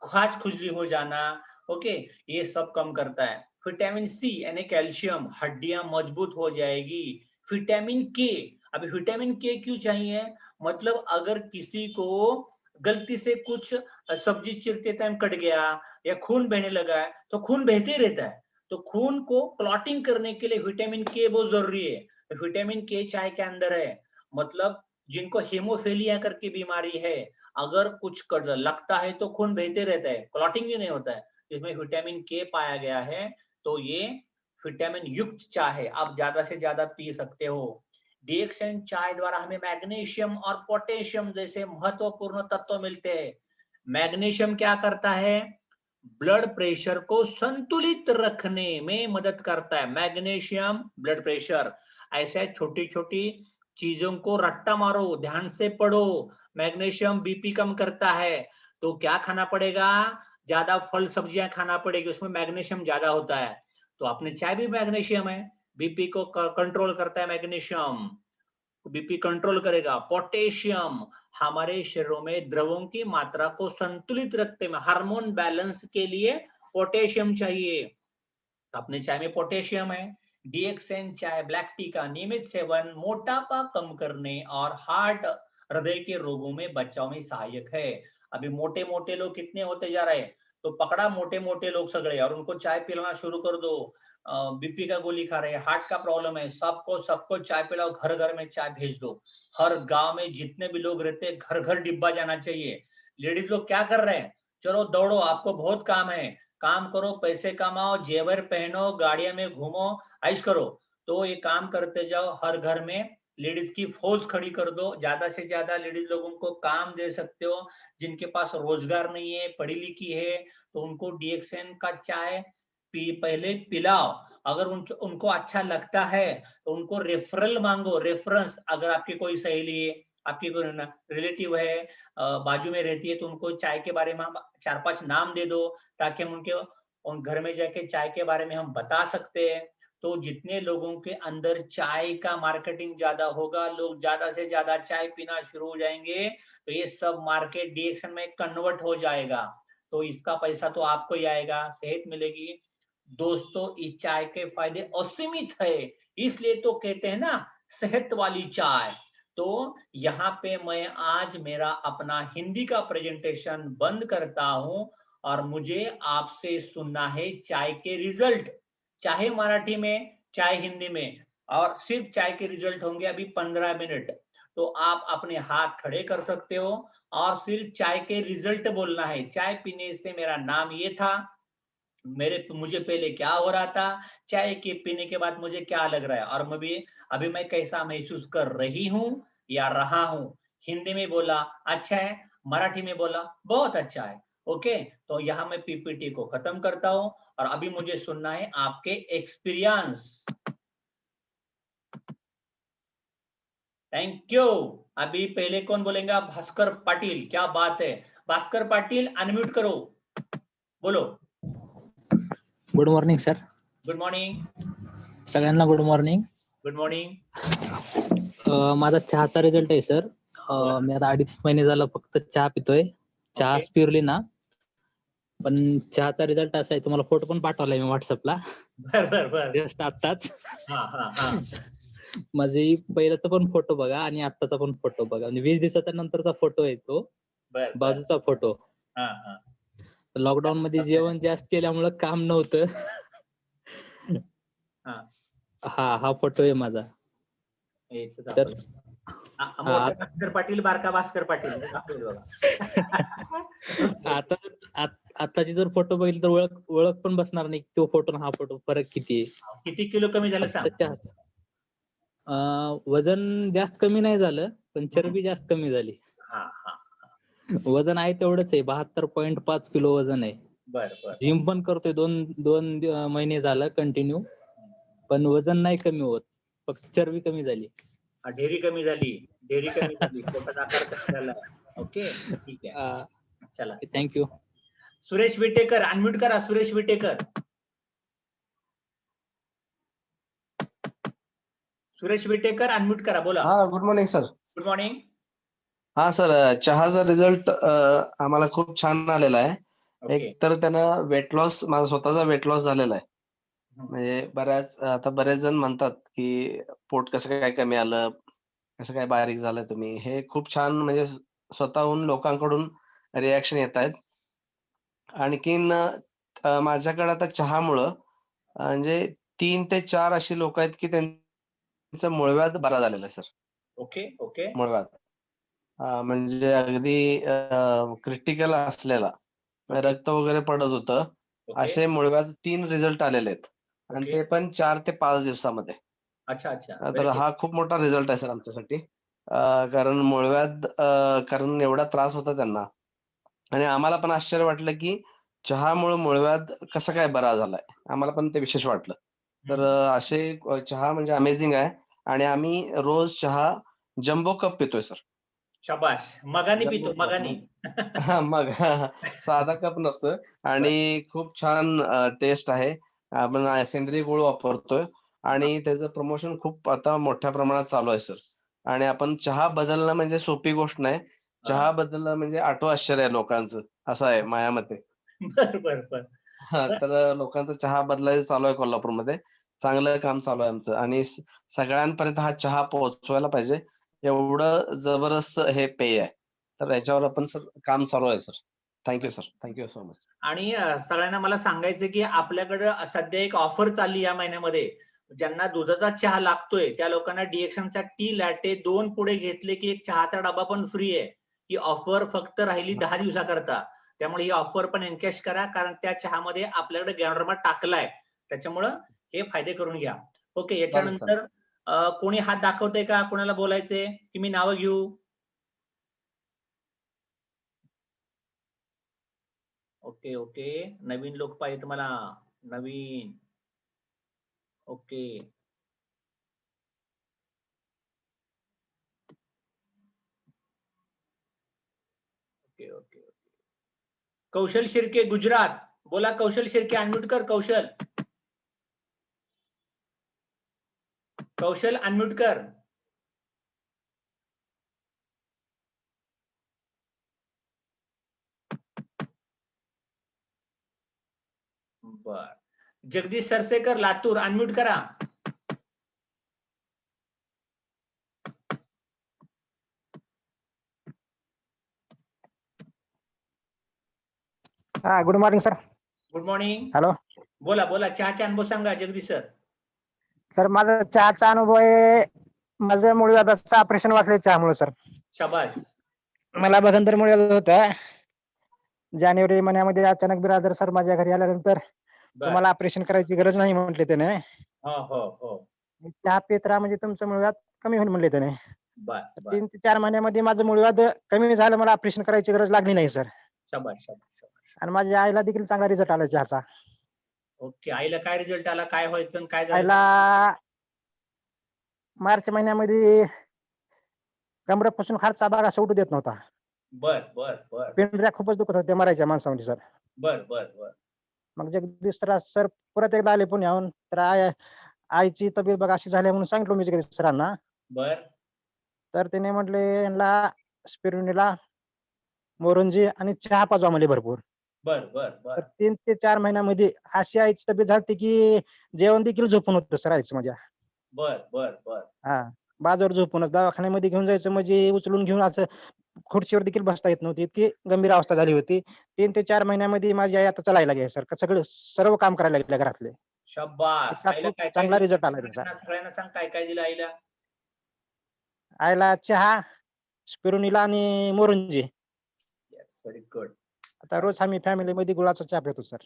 खाज खुजली हो जाना, ओके, ये सब कम करता है। विटामिन सी यानी कैल्शियम, हड्डियां मजबूत हो जाएगी। विटामिन के, अभी विटामिन के क्यों चाहिए, मतलब अगर किसी को गलती से कुछ सब्जी चीरते टाइम कट गया या खून बहने लगा है तो खून बहते रहता है, तो खून को क्लॉटिंग करने के लिए विटामिन के बहुत जरूरी है। विटामिन के चाय के अंदर है। मतलब जिनको हेमोफेलिया करके बीमारी है, अगर कुछ कर लगता है तो खून बहते रहता है, क्लॉटिंग भी नहीं होता है, इसमें विटामिन के पाया गया है। तो ये विटामिन युक्त चाय है, आप ज्यादा से ज्यादा पी सकते हो। डीएक्सएन चाय द्वारा हमें मैग्नीशियम और पोटेशियम जैसे महत्वपूर्ण तत्व मिलते हैं। मैग्नीशियम क्या करता है, ब्लड प्रेशर को संतुलित रखने में मदद करता है। मैग्नीशियम ब्लड प्रेशर, ऐसे छोटी छोटी चीजों को रट्टा मारो, ध्यान से पढ़ो। मैग्नीशियम बीपी कम करता है, तो क्या खाना पड़ेगा, ज्यादा फल सब्जियां खाना पड़ेगी, उसमें मैग्नीशियम ज्यादा होता है। तो अपने चाय भी मैग्नीशियम है, बीपी को कंट्रोल करता है मैग्नीशियम, बीपी कंट्रोल करेगा। पोटेशियम हमारे शरीरों में द्रवों की मात्रा को संतुलित रखते में, हार्मोन बैलेंस के लिए पोटेशियम चाहिए, अपने चाय में पोटेशियम है। डीएक्सएन चाय ब्लैक टी का नियमित सेवन मोटापा कम करने और हार्ट हृदय के रोगों में बचाव में सहायक है। अभी मोटे मोटे लोग कितने होते जा रहे हैं, तो पकड़ा मोटे मोटे लोग सगड़े और उनको चाय पिलाना शुरू कर दो, बीपी का गोली खा रहे हैं, हार्ट का प्रॉब्लम है, सबको सबको चाय पिलाओ, घर घर में चाय भेज दो। हर गांव में जितने भी लोग रहते हैं घर घर डिब्बा जाना चाहिए। लेडीज लोग क्या कर रहे हैं, चलो दौड़ो, आपको बहुत काम है, काम करो, पैसे कमाओ, जेवर पहनो, गाड़ियों में घूमो, ऐश करो। तो ये काम करते जाओ, हर घर में लेडीज की फौज खड़ी कर दो, ज्यादा से ज्यादा लेडीज लोगों को काम दे सकते हो। जिनके पास रोजगार नहीं है, पढ़ी लिखी है, तो उनको डीएक्सएन का चाय पहले पिलाओ। अगर उनको अच्छा लगता है तो उनको रेफरल मांगो, रेफरेंस, अगर आपकी कोई सहेली है, आपकी कोई रिलेटिव है, बाजू में रहती है, तो उनको चाय के बारे में 4-5 नाम दे दो, ताकि हम उन घर में जाके चाय के बारे में हम बता सकते हैं। तो जितने लोगों के अंदर चाय का मार्केटिंग ज्यादा होगा, लोग ज्यादा से ज्यादा चाय पीना शुरू हो जाएंगे, तो ये सब मार्केट डीएक्शन में कन्वर्ट हो जाएगा। तो इसका पैसा तो आपको ही आएगा, सेहत मिलेगी। दोस्तों इस चाय के फायदे असीमित है, इसलिए तो कहते हैं ना सेहत वाली चाय। तो यहाँ पे मैं आज मेरा अपना हिंदी का प्रेजेंटेशन बंद करता हूं और मुझे आपसे सुनना है चाय के रिजल्ट, चाहे मराठी में चाहे हिंदी में। और सिर्फ चाय के रिजल्ट होंगे अभी 15 मिनट। तो आप अपने हाथ खड़े कर सकते हो और सिर्फ चाय के रिजल्ट बोलना है। चाय पीने से मेरा नाम ये था, मुझे पहले क्या हो रहा था, चाय के पीने के बाद मुझे क्या लग रहा है और अभी मैं कैसा महसूस कर रही हूँ या रहा हूँ। हिंदी में बोला अच्छा है, मराठी में बोला बहुत अच्छा है। ओके, तो यहाँ मैं पीपीटी को खत्म करता हूँ और अभी मुझे सुनना है आपके एक्सपीरियंस। Thank you. अभी पहले कौन बोलेगा? भास्कर पाटिल। क्या बात है, भास्कर पाटिल अनम्यूट करो, बोलो। Good morning sir. Good morning. सगळ्यांना गुड मॉर्निंग. Good morning. माझा चहाचा रिझल्ट आहे सर. मी आता 2.5 महिने झालं फक्त चहा पितोय. चहा ओके. स्पिरुलिना. पण चहाचा रिझल्ट असा आहे, तुम्हाला फोटो पण पाठवलाय मी व्हॉट्सअपला बर बर बर. जस्ट आत्ताच. हा हा हा. माझे पहिल्याचा पण फोटो बघा आणि आत्ताचा पण फोटो बघा, म्हणजे 20 दिवसाच्या नंतरचा फोटो आहे तो. बर बर. बाजूचा फोटो. हा हा. लॉकडाऊन मध्ये जेवण जास्त केल्यामुळे काम नव्हतं. हा. हा फोटो आहे माझा. इथं तर दाखवलं. हा, मोठा भास्कर पाटील, बारका भास्कर पाटील दाखवेल बघा. आता आताची जर फोटो बघितले तर ओळख पण बसणार नाही, तो फोटो हा फोटो फरक किती आहे. किती किलो कमी झालं सांग? चहाच वजन जास्त कमी नाही झालं, पण चरबी जास्त कमी झाली. हा हा. वजन आहे तेवढंच आहे, 72.5 किलो वजन आहे. बर बर. जिम पण करतोय दोन महिने झालं कंटिन्यू, पण वजन नाही कमी होत, फक्त चरबी कमी झाली. ढेरी कमी झाली, ढेरी कमी झाली, पोटाचा आकार कमी झाला. ओके, ठीक आहे, चला थँक्यू. सुरेश विटेकर अनम्यूट करा. सुरेश विटेकर. सुरेश विटेकर अनम्यूट करा, बोला. हा, good morning sir. Good morning. हा सर, चहाचा रिझल्ट आम्हाला खूप छान आलेला आहे. ओके. एक तर त्यानं वेट लॉस, माझा स्वतःचा वेट लॉस झालेला आहे. म्हणजे बरेच जण म्हणतात की पोट कसं काय कमी आलं, कसं काय बारीक झालं तुम्ही. हे खूप छान, म्हणजे स्वतःहून लोकांकडून रिॲक्शन येत आहेत. आणखीन माझ्याकडे आता चहामुळं म्हणजे 3 ते 4 अशी लोक आहेत की त्यांचा मूळव्याध बरा झालेला आहे सर. Okay okay. मूळव्याध म्हणजे अगदी क्रिटिकल असलेला, रक्त वगैरे पडत होतं, असे मूळव्याध 3 रिझल्ट आलेले आहेत. आणि ते पण 4 ते 5 दिवसामध्ये. अच्छा अच्छा. तर हा खूप मोठा रिझल्ट आहे सर आमच्यासाठी. कारण मूळव्याध, कारण एवढा त्रास होता त्यांना. आणि आम्हाला पण आश्चर्य वाटलं की चहामुळे मूळव्याध कसं काय बरा झालाय. आम्हाला पण ते विशेष वाटलं. तर असे चहा म्हणजे अमेझिंग आहे. आणि आम्ही रोज चहा जम्बो कप पितोय सर. शाबाश. मगानी पितो, मगानी. हा, मग साधा कप नसतोय. आणि खूप छान टेस्ट आहे. आपण सेंद्रिय गुळ वापरतोय आणि त्याचं प्रमोशन खूप आता मोठ्या प्रमाणात चालू आहे सर. आणि आपण चहा बदलणं म्हणजे सोपी गोष्ट नाही. चहा बदलणं म्हणजे आठवं आश्चर्य आहे लोकांचं, असं आहे माझ्या मते. बर बर बर. हा, तर लोकांचा चहा बदलायचं चालू आहे कोल्हापूरमध्ये. चांगलं काम चालू आहे आमचं. आणि सगळ्यांपर्यंत हा चहा पोहोचवायला पाहिजे, एवढं जबरदस्त हे पेय आहे. तर याच्यावर आपण सर काम चालू आहे sir. Thank you sir. Thank you so much. आणि सगळ्यांना मला सांगायचं की आपल्याकडे सध्या एक ऑफर चालली या महिन्यामध्ये. ज्यांना दुधाचा चहा लागतोय त्या लोकांना डिएक्शनचा टी लॅटे 2 पुढे घेतले की एक चहाचा डबा पण फ्री आहे. ही ऑफर फक्त राहिली 10 दिवसाकरता. त्यामुळे ही ऑफर पण एनकॅश करा, कारण त्या चहामध्ये आपल्याकडे गॅनोडर्मा टाकलाय. त्याच्यामुळं हे फायदे करून घ्या. ओके, याच्यानंतर कोणी हात दाखवतंय का? कोणाला बोलायचंय की मी नावं घेऊ? Okay okay. नवीन लोक पाहिजे तुम्हाला, नवीन. Okay. Okay okay okay. Kaushal Shirke Gujarat, बोला. कौशल शिर्के अनम्यूट कर. कौशल, कौशल अनम्यूट कर. बर. जगदीश सरसेकर लातूर अनम्यूट करा. हा, good morning sir. Good morning. Hello. बोला बोला. चहाचा अनुभव सांगा जगदीश सर. सर माझा चहाचा अनुभव आहे. माझं मूळव्याधाचं ऑपरेशन वाचले चहामुळे सर. शाबाश. मला भगंदर मूळव्याध होता. जानेवारी महिन्यामध्ये अचानक बिरादर सर माझ्या घरी आल्यानंतर बर. तुम्हाला ऑपरेशन करायची गरज नाही म्हटले त्याने. हो हो हो. चहा पित राहा म्हणजे तुमचं मूळव्याध कमी होईल म्हणले त्याने. बर बर. 3 ते 4 महिन्यामध्ये माझं मूळव्याध कमी झालं. मला ऑपरेशन करायची गरज लागली नाही सर. शाबाश शाबाश शाबाश. आणि माझ्या आईला देखील चांगला रिझल्ट आला चहाचा. ओके. आईला काय रिझल्ट आला, काय व्हायचं आणि काय झालं? आईला मार्च महिन्यामध्ये कमरेपासून खालचा भाग असा उठू देत नव्हता. बर बर बर पिंढऱ्या खूपच दुखत होत्या मरायच्या माणसामध्ये सर. बर बर बर. मग जगदीश सर परत एकदा आले पुण्याहून. तर आईची तब्येत बघा अशी झाली म्हणून सांगितलं मी जगदीश सरांना. बर तर त्याने म्हटले यांना स्पिरुलिना, मोरंजी आणि चहा पाजवा म्हणले भरपूर. बर बर तर बर 3 ते 4 महिन्यामध्ये अशी आईची तब्येत झाली की जेवण देखील झोपून होतं सर आईचं माझ्या. बर बर बर. हा, बाजूवर झोपूनच. दवाखान्यामध्ये घेऊन जायचं म्हणजे उचलून घेऊन असं खुर्चीवर देखील बसता येत नव्हती. इतकी गंभीर अवस्था झाली होती. 3 ते 4 महिन्यामध्ये माझी आई आता चालायला लागली सर. सगळं सर्व काम करायला लागले घरातले. शाबास. इतका आईला खूप काय काय चांगला दिलं? रिझल्ट आला त्याचा. सगळ्यांना सांग काय काय दिलं आईला. आईला चहा, स्पिरुलिना आणि मोरंजी. Yes, very good. आता रोज आम्ही फॅमिलीमध्ये गुळाचा चहा पितो सर.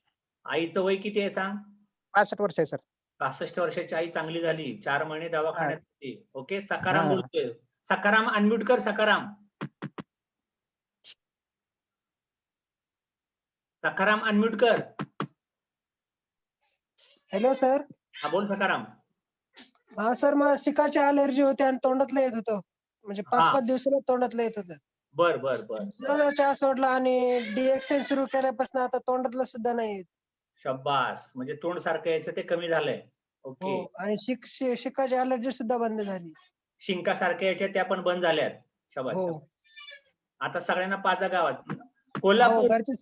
आईचं वय किती आहे सांग? 65 वर्ष आहे सर. 65 वर्षाची आई चांगली झाली. 4 महिने दवाखान्यात होती. ओके. सकाराम हा. बोलतोय. सकाराम अनम्यूट कर. सकाराम. सकाराम अनम्यूट कर. Hello sir. हा बोल सकाराम. हा सर, मला शिकाची अलर्जी होती आणि तोंडातलं येत होतं. म्हणजे हा. 5-5 दिवसाला तोंडातलं येत होतं. बर बर बर बर. जरा चहा सोडला आणि डीएक्सएन सुरू केल्यापासून आता तोंडातलं सुद्धा नाही येत. शाबास. म्हणजे तोंड सारखं यायचं ते कमी झालंय. ओके. हो, आणि शिकाची अलर्जी सुद्धा बंद झाली. शिंका सारख्या याच्या त्या पण बंद झाल्यात. शाबास हो. शाबास. आता सगळ्यांना पाजा गावात. हो, कोल्हापूर. घरचे.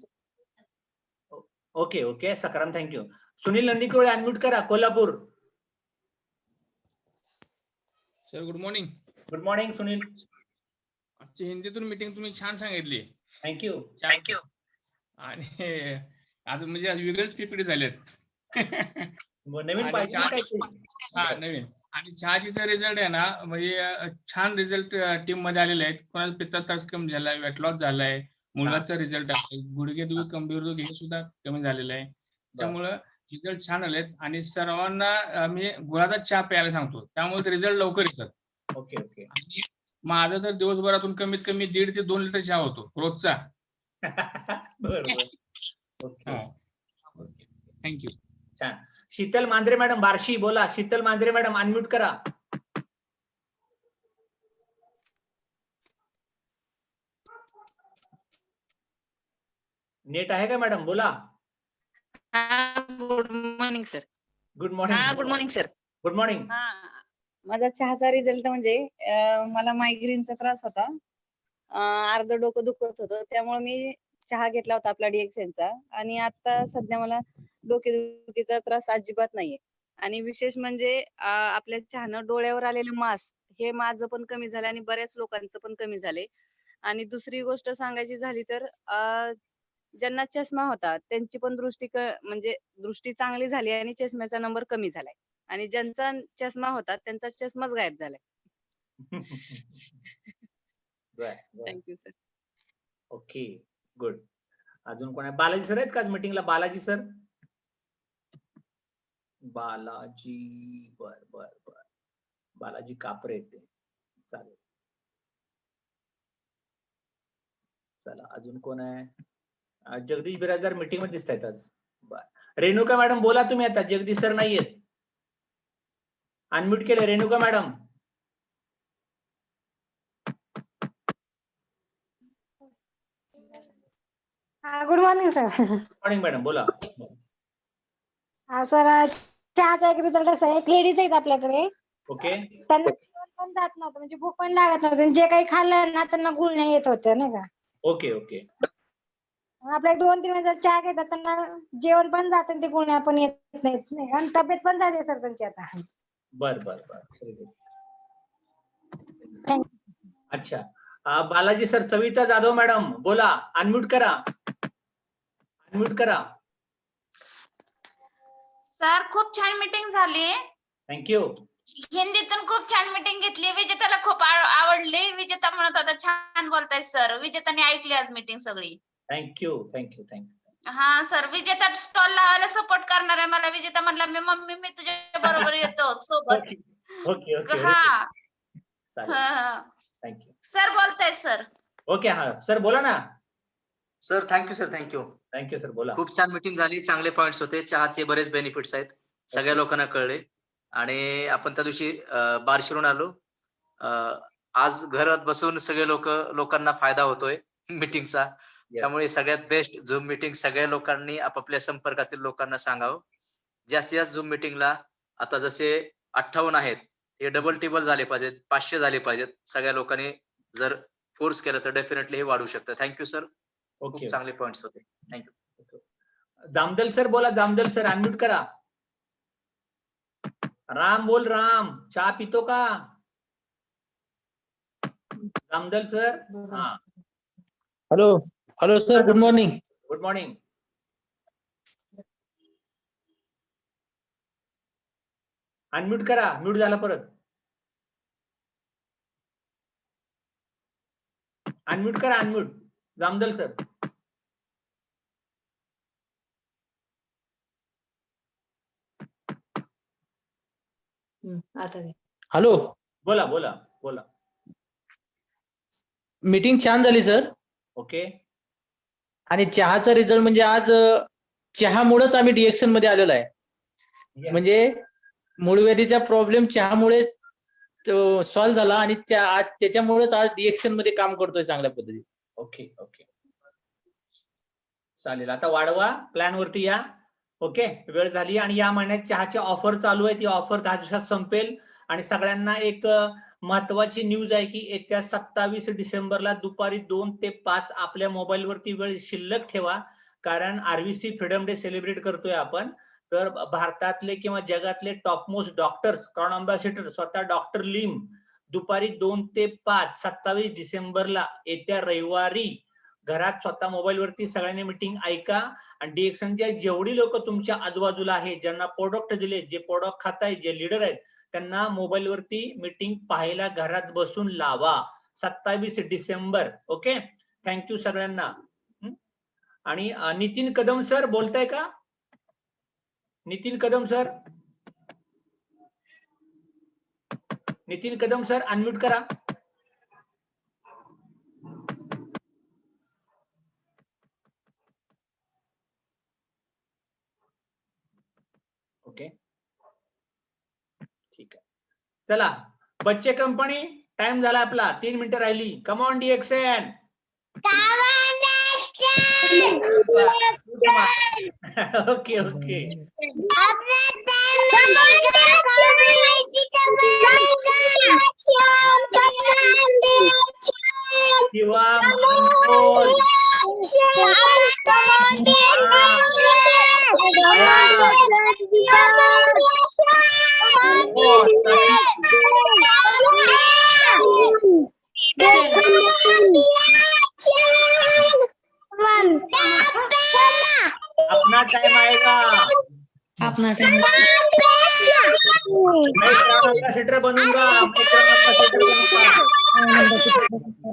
Okay okay. Sakaram thank you. Sunil Nandikole unmute करा. Kolhapur. Sir good morning. Good morning Sunil. आजची हिंदीतून मीटिंग तुम्ही छान सांगितली. थँक्यू. थँक्यू. आणि आज म्हणजे आज वेगळेच पीपीटी झालेत. नवीन आणि पाहिजे ना काहीतरी. हा नवीन. आणि चहाचा रिझल्ट आहे ना, म्हणजे छान रिझल्ट टीम मध्ये आलेले आहेत. कोणाला पित्ताचा त्रास कमी झालाय, वेट लॉस झालाय, मुलाचा रिझल्ट आहे, गुडघे दुखी, कंबीर दुखी हे सुद्धा कमी झालेलं आहे. त्यामुळं रिझल्ट छान आलेत. आणि सर्वांना मी गुळाचा चहा प्यायला सांगतो, त्यामुळे रिझल्ट लवकर येतात. Okay okay. आणि माझा तर दिवसभरातून कमीत कमी 1.5 ते 2 लिटर चहा होतो रोजचा. बरोबर. ओके. थँक्यू. छान. शीतल मांजरे मॅडम बार्शी बोला. शीतल मांजरे मॅडम अनम्यूट करा. नेट आहे का मॅडम? बोला. Good morning sir. Good morning. Good morning sir. Good morning. माझा चहाचा रिझल्ट म्हणजे मला मायग्रेनचा त्रास होता. अर्ध डोकं दुखत होतं, त्यामुळे मी चहा घेतला होता आपला डीएक्सएनचा. आणि आता सध्या मला डोकेदुखीचा त्रास अजिबात नाहीये. आणि विशेष म्हणजे आपल्या चहानं डोळ्यावर आलेलं मास हे माझं पण कमी झालं आणि बऱ्याच लोकांचं पण कमी झाले. आणि दुसरी गोष्ट सांगायची झाली तर ज्यांना चष्मा होता त्यांची पण म्हणजे दृष्टी चांगली झाली आणि चष्म्याचा नंबर कमी झालाय. आणि ज्यांचा चष्मा होता त्यांचा चष्माच गायब झालाय. Thank you sir. Okay good. अजून कोण आहे? बालाजी सर आहेत का मीटिंगला? बालाजी सर. बालाजी. बर बर बर. बालाजी कापरे येते. चालेल. चला अजून कोण आहे? जगदीश बिराजदार मीटिंग मध्ये दिसत आहेत आज. बर. रेणुका मॅडम बोला तुम्ही आता. जगदीश सर नाहीयेत. अनम्यूट केले Renuka madam. Good morning sir. Morning madam बोला. हा सर, चहाचा एक रिझल्ट असा आहे, एक लेडीज आहेत आपल्याकडे. ओके. त्यांना जेवण पण जात नव्हतं, म्हणजे भूक पण लागत नव्हती. जे काही खाल्लं ना त्यांना गुळण्या येत होत्या नाही का. Okay okay. आपल्या 2-3 वेळा चहा घेतात त्यांना जेवण पण जात आणि ते गुळण्या पण येत नाहीत नाही. आणि तब्येत पण झाली सर त्यांची आता. बर बर बर. थँक्यू. अच्छा. बालाजी सर. सविता जाधव मॅडम बोला. अनम्यूट करा. अनम्यूट करा. सर खूप छान मीटिंग झाली. थँक्यू. हिंदीतून खूप छान मीटिंग घेतली. विजेताला खूप आवडली. विजेता म्हणत होता छान बोलताय सर. विजेताने ऐकली आज मीटिंग सगळी. Thank you thank you thank you. हा सर, विजेता स्टॉल लावायला सपोर्ट करणार आहे मला. विजेता म्हणला मी तुझ्या बरोबर येतो सोबत. Okay okay. हा चालेल. थँक्यू. सर बोलताय सर. ओके. हा सर बोला ना. Sir thank you sir. Thank you. Thank you sir बोला. खूप छान मीटिंग झाली. चांगले पॉइंट्स होते. चहाचे बरेच बेनिफिट्स आहेत. सगळ्या लोकांना कळले. आणि आपण त्या दिवशी बार्शीवरून आलो. आज घरात बसून सगळे लोकांना फायदा होतोय मीटिंगचा. त्यामुळे सगळ्यात बेस्ट झूम मीटिंग सगळ्या लोकांनी आपापल्या संपर्कातील लोकांना सांगावं. जास्तीत जास्त झूम मीटिंगला आता जसे 58 आहेत हे डबल टेबल झाले पाहिजेत, 500 झाले पाहिजेत. सगळ्या लोकांनी जर फोर्स केलं तर डेफिनेटली हे वाढू शकतं. Thank you sir. खूप चांगले पॉइंट्स होते. थँक्यू. जामदल सर बोला. जामदल सर अनम्यूट करा. राम बोल. राम चहा पितो का जामदल सर? हा. Hello hello sir, good morning. Good morning. Unmute करा. म्यूट झाला परत. अनम्यूट करा. Unmute Jamdal sir. हॅलो. बोला बोला बोला. मीटिंग छान झाली सर. ओके. आणि चहाचा रिझल्ट म्हणजे आज चहामुळेच आम्ही डिएक्शन मध्ये आलेलो आहे. म्हणजे मूळव्याधीचा प्रॉब्लेम चहामुळे सॉल्व्ह झाला आणि त्याच्यामुळेच आज डिएक्शन मध्ये काम करतोय चांगल्या पद्धतीने. ओके ओके चालेल. आता वाढवा प्लॅन वरती या. ओके. वेळ झाली आणि या महिन्यात चहाची ऑफर चालू आहे. ती ऑफर 10 दिवसात संपेल. आणि सगळ्यांना एक महत्वाची न्यूज आहे की येत्या 27 डिसेंबरला दुपारी 2 ते 5 आपल्या मोबाईल वरती वेळ शिल्लक ठेवा. कारण RVC फ्रीडम डे सेलिब्रेट करतोय आपण. तर भारतातले किंवा जगातले टॉपमोस्ट डॉक्टर्स, क्राउन अँबॅसेडर स्वतः डॉक्टर लिम दुपारी 2 ते 5 27 डिसेंबरला येत्या रविवारी घरात स्वतः मोबाईल वरती सगळ्यांनी मीटिंग ऐका. आणि डिएक्शनच्या जेवढी लोक तुमच्या आजूबाजूला आहेत ज्यांना प्रोडक्ट दिले, जे प्रोडक्ट खातायत, जे लीडर आहेत, त्यांना मोबाईल वरती मीटिंग पाहायला घरात बसून लावा. 27 डिसेंबर. ओके. थँक्यू सगळ्यांना. आणि नितीन कदम सर बोलताय का? नितीन कदम सर. नितीन कदम सर अनम्यूट करा. ओके ठीक आहे. चला बच्चे कंपनी टाइम झाला आपला. 3 मिनिटं राहिली. कम ऑन डिएक्शन. Okay okay. किंवा अपना टाइम आएगा. अपना टाइम. मैं क्राउन एम्बेसडर बनूंगा. मैं क्राउन एम्बेसडर बनूंगा.